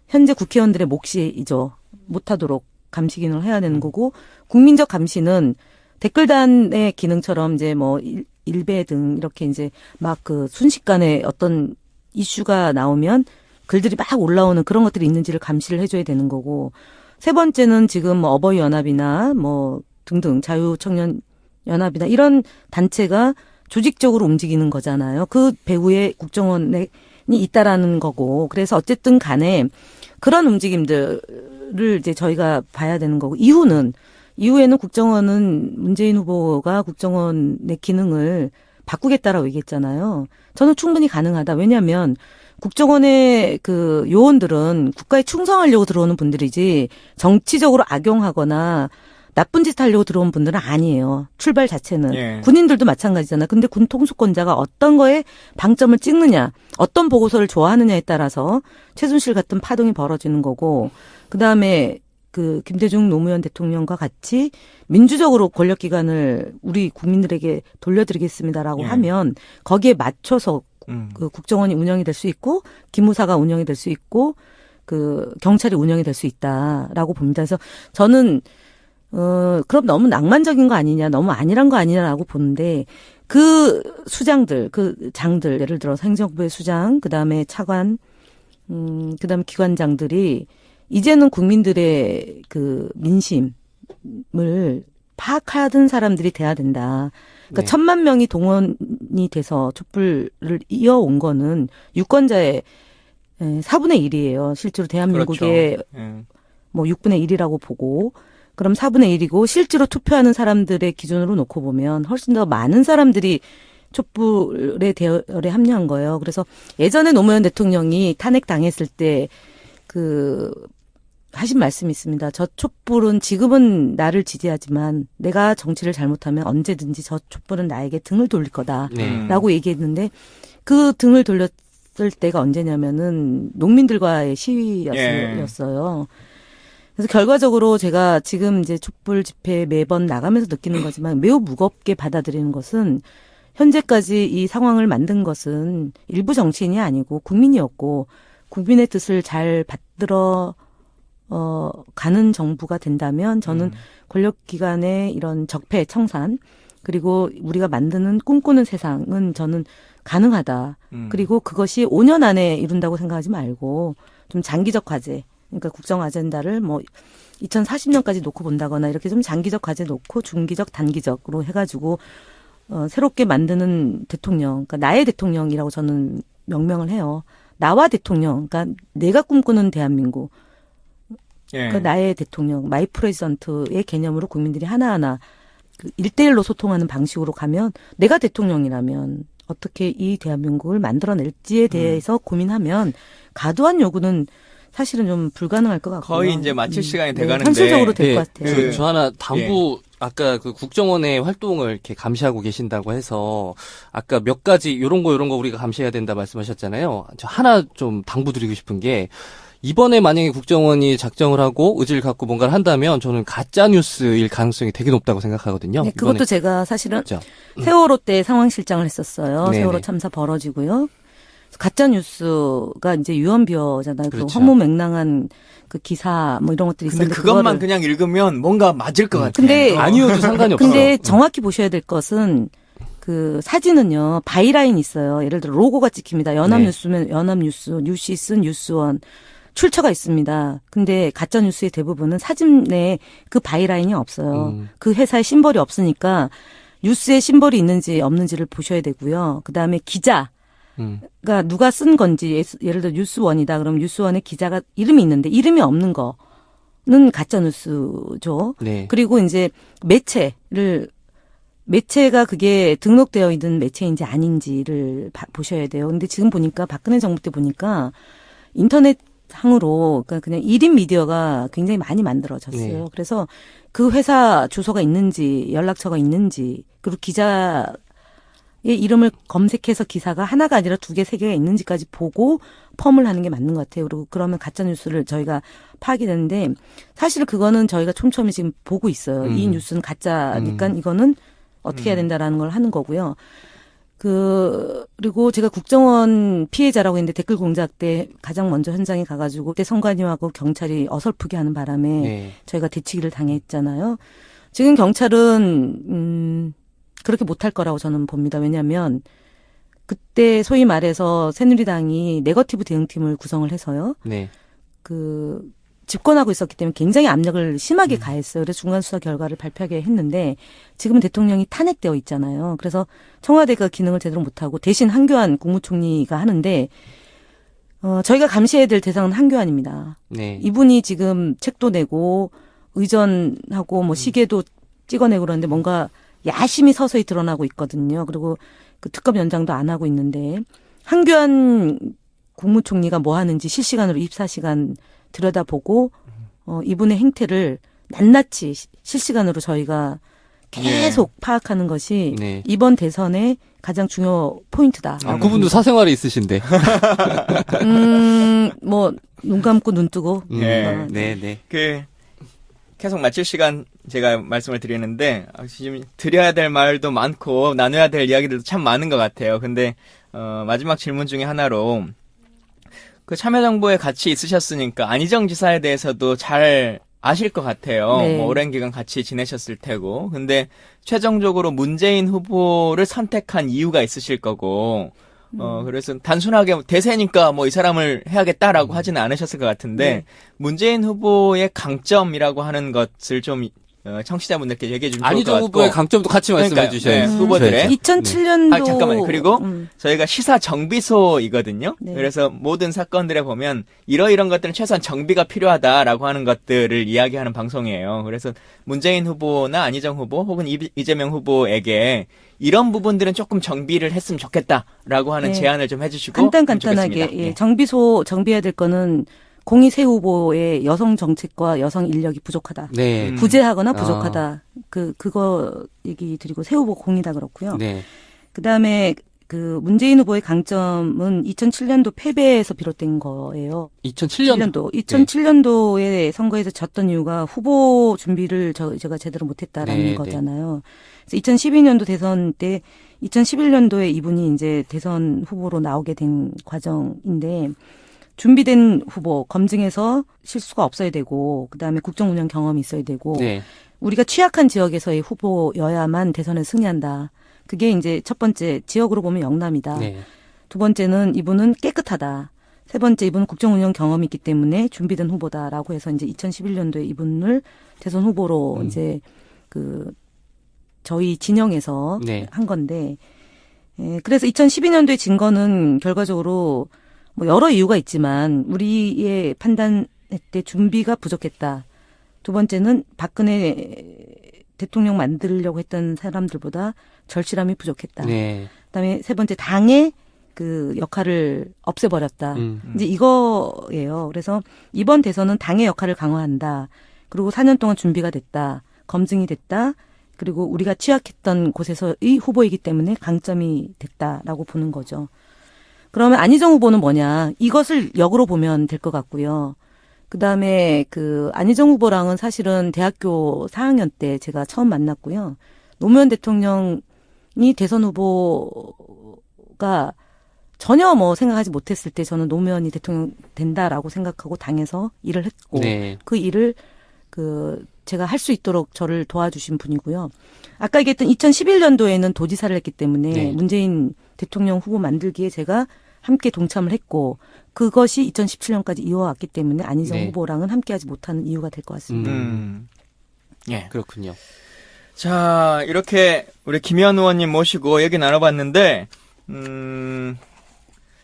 현재 국회의원들의 몫이죠. 못하도록 감시 기능을 해야 되는 거고 국민적 감시는 댓글단의 기능처럼 이제 뭐 일배 등 이렇게 이제 막 그 순식간에 어떤 이슈가 나오면 글들이 막 올라오는 그런 것들이 있는지를 감시를 해줘야 되는 거고 세 번째는 지금 뭐 어버이 연합이나 뭐 등등 자유청년 연합이나 이런 단체가 조직적으로 움직이는 거잖아요. 그 배후에 국정원이 있다라는 거고 그래서 어쨌든 간에 그런 움직임들을 이제 저희가 봐야 되는 거고 이후에는 국정원은 문재인 후보가 국정원의 기능을 바꾸겠다라고 얘기했잖아요. 저는 충분히 가능하다. 왜냐하면 국정원의 그 요원들은 국가에 충성하려고 들어오는 분들이지 정치적으로 악용하거나 나쁜 짓 하려고 들어온 분들은 아니에요. 출발 자체는. 예. 군인들도 마찬가지잖아요. 근데 군 통수권자가 어떤 거에 방점을 찍느냐, 어떤 보고서를 좋아하느냐에 따라서 최순실 같은 파동이 벌어지는 거고, 그 다음에 그 김대중 노무현 대통령과 같이 민주적으로 권력기관을 우리 국민들에게 돌려드리겠습니다라고 예. 하면 거기에 맞춰서 그 국정원이 운영이 될 수 있고, 기무사가 운영이 될 수 있고, 그 경찰이 운영이 될 수 있다라고 봅니다. 그래서 저는 그럼 너무 낭만적인 거 아니냐, 너무 안일한 거 아니냐라고 보는데, 그 수장들, 그 장들, 예를 들어서 행정부의 수장, 그 다음에 차관, 그 다음에 기관장들이, 이제는 국민들의 그 민심을 파악하던 사람들이 돼야 된다. 그러니까 네. 1,000만 명이 동원이 돼서 촛불을 이어온 거는 유권자의 4분의 1이에요. 실제로 대한민국의 그렇죠. 예. 뭐 6분의 1이라고 보고, 그럼 4분의 1이고 실제로 투표하는 사람들의 기준으로 놓고 보면 훨씬 더 많은 사람들이 촛불의 대열에 합류한 거예요. 그래서 예전에 노무현 대통령이 탄핵당했을 때 하신 말씀이 있습니다. 저 촛불은 지금은 나를 지지하지만 내가 정치를 잘못하면 언제든지 저 촛불은 나에게 등을 돌릴 거다. 네. 라고 얘기했는데 그 등을 돌렸을 때가 언제냐면은 농민들과의 시위였어요. 그래서 결과적으로 제가 지금 이제 촛불 집회 매번 나가면서 느끼는 거지만 매우 무겁게 받아들이는 것은 현재까지 이 상황을 만든 것은 일부 정치인이 아니고 국민이었고 국민의 뜻을 잘 받들어 가는 정부가 된다면 저는 권력기관의 이런 적폐 청산 그리고 우리가 만드는 꿈꾸는 세상은 저는 가능하다. 그리고 그것이 5년 안에 이룬다고 생각하지 말고 좀 장기적 과제 그러니까 국정 아젠다를 뭐 2040년까지 놓고 본다거나 이렇게 좀 장기적 과제 놓고 중기적 단기적으로 해가지고 새롭게 만드는 대통령, 그러니까 나의 대통령이라고 저는 명명을 해요. 나와 대통령, 그러니까 내가 꿈꾸는 대한민국, 예. 그러니까 나의 대통령, 마이 프레지던트의 개념으로 국민들이 하나하나 그 1대1로 소통하는 방식으로 가면 내가 대통령이라면 어떻게 이 대한민국을 만들어낼지에 대해서 고민하면 과도한 요구는 사실은 좀 불가능할 것 같고요. 거의 이제 마칠 시간이 돼가는데. 현실적으로 될 것 네, 같아요. 저 하나 당부 아까 그 국정원의 활동을 이렇게 감시하고 계신다고 해서 아까 몇 가지 요런 거 우리가 감시해야 된다 말씀하셨잖아요. 저 하나 좀 당부드리고 싶은 게 이번에 만약에 국정원이 작정을 하고 의지를 갖고 뭔가를 한다면 저는 가짜 뉴스일 가능성이 되게 높다고 생각하거든요. 네, 그것도 이번에. 제가 사실은 그렇죠. 세월호 때 상황실장을 했었어요. 네네. 세월호 참사 벌어지고요. 가짜 뉴스가 이제 유언비어잖아요. 그 그렇죠. 허무맹랑한 그 기사 뭐 이런 것들이 근데 있었는데 그것만 그거를- 그냥 읽으면 뭔가 맞을 것 같아요. 근데 아니어도 상관이 없어요. 근데 정확히 보셔야 될 것은 그 사진은요 바이라인 있어요. 예를 들어 로고가 찍힙니다. 연합뉴스면 연합뉴스, 뉴시스, 뉴스원 출처가 있습니다. 근데 가짜 뉴스의 대부분은 사진에 그 바이라인이 없어요. 그 회사의 심벌이 없으니까 뉴스에 심벌이 있는지 없는지를 보셔야 되고요. 그 다음에 기자. 그러니까 누가 쓴 건지 예를 들어 뉴스원이다. 그럼 뉴스원의 기자가 이름이 있는데 이름이 없는 거는 가짜 뉴스죠. 네. 그리고 이제 매체가 그게 등록되어 있는 매체인지 아닌지를 보셔야 돼요. 근데 지금 보니까 박근혜 정부 때 보니까 인터넷 상으로 그러니까 그냥 1인 미디어가 굉장히 많이 만들어졌어요. 네. 그래서 그 회사 주소가 있는지 연락처가 있는지 그리고 기자의 이름을 검색해서 기사가 하나가 아니라 2개, 3개가 있는지까지 보고 펌을 하는 게 맞는 것 같아요. 그리고 그러면 가짜 뉴스를 저희가 파악이 되는데 사실 그거는 저희가 촘촘히 지금 보고 있어요. 이 뉴스는 가짜니까 이거는 어떻게 해야 된다라는 걸 하는 거고요. 그리고 그리고 제가 국정원 피해자라고 했는데 댓글 공작 때 가장 먼저 현장에 가가지고 그때 선관위하고 경찰이 어설프게 하는 바람에 네. 저희가 대치기를 당했잖아요. 지금 경찰은 그렇게 못할 거라고 저는 봅니다. 왜냐하면 그때 소위 말해서 새누리당이 네거티브 대응팀을 구성을 해서요. 네. 집권하고 있었기 때문에 굉장히 압력을 심하게 가했어요. 그래서 중간 수사 결과를 발표하게 했는데 지금은 대통령이 탄핵되어 있잖아요. 그래서 청와대가 기능을 제대로 못하고 대신 한교안 국무총리가 하는데 저희가 감시해야 될 대상은 한교안입니다. 네. 이분이 지금 책도 내고 의전하고 뭐 시계도 찍어내고 그러는데 뭔가 야심이 서서히 드러나고 있거든요. 그리고 그 특검 연장도 안 하고 있는데 한교안 국무총리가 뭐 하는지 실시간으로 24시간 들여다보고 이분의 행태를 낱낱이 실시간으로 저희가 계속 파악하는 것이 네. 이번 대선의 가장 중요 포인트다. 아, 그분도 사생활이 있으신데. 뭐 눈 감고 눈 뜨고. 네. 네. 계속 마칠 시간 제가 말씀을 드리는데 지금 드려야 될 말도 많고 나눠야 될 이야기들도 참 많은 것 같아요. 근데 마지막 질문 중에 하나로 그 참여정부에 같이 있으셨으니까 안희정 지사에 대해서도 잘 아실 것 같아요. 네. 뭐 오랜 기간 같이 지내셨을 테고. 근데 최종적으로 문재인 후보를 선택한 이유가 있으실 거고. 그래서 단순하게 대세니까 뭐 이 사람을 해야겠다라고 하지는 않으셨을 것 같은데 네. 문재인 후보의 강점이라고 하는 것을 좀 청취자분들께 얘기해 주면 좋을 것 안희정 같고. 후보의 강점도 같이 말씀해 그러니까요. 주셔야죠. 네, 후보들의. 2007년도 아, 잠깐만요. 그리고 저희가 시사 정비소이거든요. 네. 그래서 모든 사건들에 보면 이러이런 것들은 최소한 정비가 필요하다라고 하는 것들을 이야기하는 방송이에요. 그래서 문재인 후보나 안희정 후보 혹은 이재명 후보에게 이런 부분들은 조금 정비를 했으면 좋겠다라고 하는 네. 제안을 좀 해주시고 간단하게 좋겠습니다. 예, 정비해야 될 거는 공이세 후보의 여성 정책과 여성 인력이 부족하다. 네. 부재하거나 부족하다. 그거 얘기 드리고 새 후보 공이다 그렇고요. 네. 그다음에 문재인 후보의 강점은 2007년도 패배에서 비롯된 거예요. 2007년도. 2007년도에 선거에서 졌던 이유가 후보 준비를 제가 제대로 못했다라는 네, 거잖아요. 그래서 2012년도 대선 때 2011년도에 이분이 이제 대선 후보로 나오게 된 과정인데 준비된 후보 검증해서 실수가 없어야 되고 그다음에 국정 운영 경험이 있어야 되고 네. 우리가 취약한 지역에서의 후보여야만 대선에 승리한다. 그게 이제 첫 번째 지역으로 보면 영남이다. 네. 두 번째는 이분은 깨끗하다. 세 번째 이분은 국정 운영 경험이 있기 때문에 준비된 후보다라고 해서 이제 2011년도에 이분을 대선 후보로 이제 저희 진영에서 네. 한 건데 그래서 2012년도에 진 거는 결과적으로 뭐 여러 이유가 있지만 우리의 판단할 때 준비가 부족했다. 두 번째는 박근혜 대통령 만들려고 했던 사람들보다 절실함이 부족했다. 네. 그다음에 세 번째 당의 역할을 없애버렸다. 이제 이거예요. 그래서 이번 대선은 당의 역할을 강화한다. 그리고 4년 동안 준비가 됐다. 검증이 됐다. 그리고 우리가 취약했던 곳에서의 후보이기 때문에 강점이 됐다라고 보는 거죠. 그러면 안희정 후보는 뭐냐? 이것을 역으로 보면 될 것 같고요. 그다음에 안희정 후보랑은 사실은 대학교 4학년 때 제가 처음 만났고요. 노무현 대통령이 대선 후보가 전혀 뭐 생각하지 못했을 때 저는 노무현이 대통령 된다라고 생각하고 당에서 일을 했고 네. 그 일을 제가 할 수 있도록 저를 도와주신 분이고요. 아까 얘기했던 2011년도에는 도지사를 했기 때문에 네. 문재인 대통령 후보 만들기에 제가 함께 동참을 했고 그것이 2017년까지 이어왔기 때문에 안희정 네. 후보랑은 함께하지 못하는 이유가 될 것 같습니다. 예. 그렇군요. 자, 이렇게 우리 김현 의원님 모시고 얘기 나눠봤는데,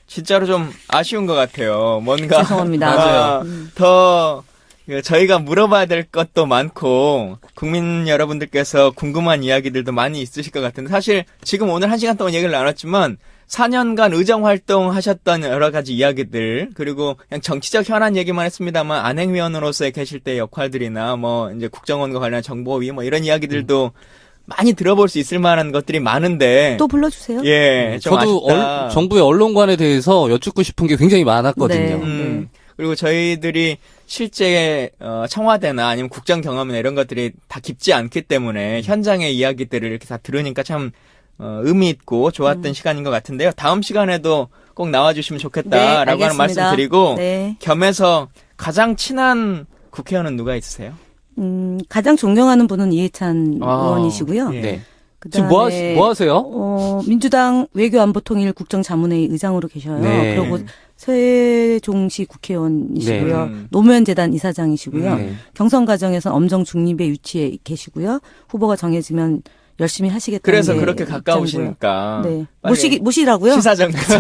진짜로 좀 아쉬운 것 같아요. 뭔가. 죄송합니다. 맞아요. 더, 저희가 물어봐야 될 것도 많고, 국민 여러분들께서 궁금한 이야기들도 많이 있으실 것 같은데, 사실 지금 오늘 1시간 동안 얘기를 나눴지만, 4년간 의정활동 하셨던 여러 가지 이야기들, 그리고 그냥 정치적 현안 얘기만 했습니다만, 안행위원으로서 계실 때의 역할들이나, 뭐, 이제 국정원과 관련한 정보위, 뭐, 이런 이야기들도 많이 들어볼 수 있을 만한 것들이 많은데. 또 불러주세요. 예, 좀 저도 아쉽다. 정부의 언론관에 대해서 여쭙고 싶은 게 굉장히 많았거든요. 네. 그리고 저희들이 실제 청와대나 아니면 국정 경험이나 이런 것들이 다 깊지 않기 때문에 현장의 이야기들을 이렇게 다 들으니까 참 의미 있고 좋았던 시간인 것 같은데요. 다음 시간에도 꼭 나와주시면 좋겠다라고 하는 알겠습니다. 말씀 드리고 네. 겸해서 가장 친한 국회의원은 누가 있으세요? 가장 존경하는 분은 이해찬 아, 의원이시고요. 예. 네. 그다음에 지금 뭐 하세요? 민주당 외교안보통일 국정자문회의 의장으로 계셔요. 네. 그리고 세종시 국회의원이시고요. 네. 노무현 재단 이사장이시고요. 네. 경선 과정에서 엄정 중립에 위치해 계시고요. 후보가 정해지면 열심히 하시겠다는 그래서 게 그렇게 입장이고요. 가까우시니까 네. 빨리 모시라고요? 시사정서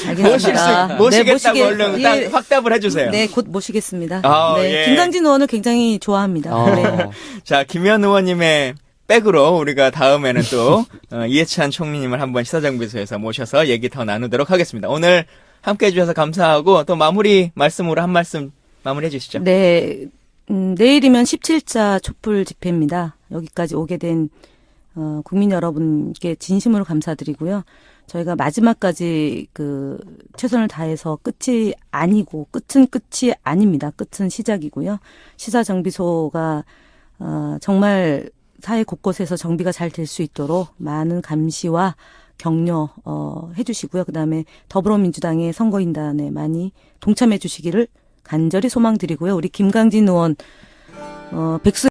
알겠습니다. 모시겠다고 얼른 딱 확답을 해주세요. 네, 곧 모시겠습니다. 아, 네, 예. 김강진 의원을 굉장히 좋아합니다. 네. 자, 김현 의원님의 백으로 우리가 다음에는 또 이해찬 총리님을 한번 시사정비소에서 모셔서 얘기 더 나누도록 하겠습니다. 오늘 함께해 주셔서 감사하고 또 마무리 말씀으로 한 말씀 마무리해 주시죠. 네, 내일이면 17자 촛불 집회입니다. 여기까지 오게 된 국민 여러분께 진심으로 감사드리고요. 저희가 마지막까지 최선을 다해서 끝이 아니고 끝은 끝이 아닙니다. 끝은 시작이고요. 시사정비소가 정말 사회 곳곳에서 정비가 잘 될 수 있도록 많은 감시와 격려 해주시고요. 그다음에 더불어민주당의 선거인단에 많이 동참해 주시기를 간절히 소망드리고요. 우리 김강진 의원 백수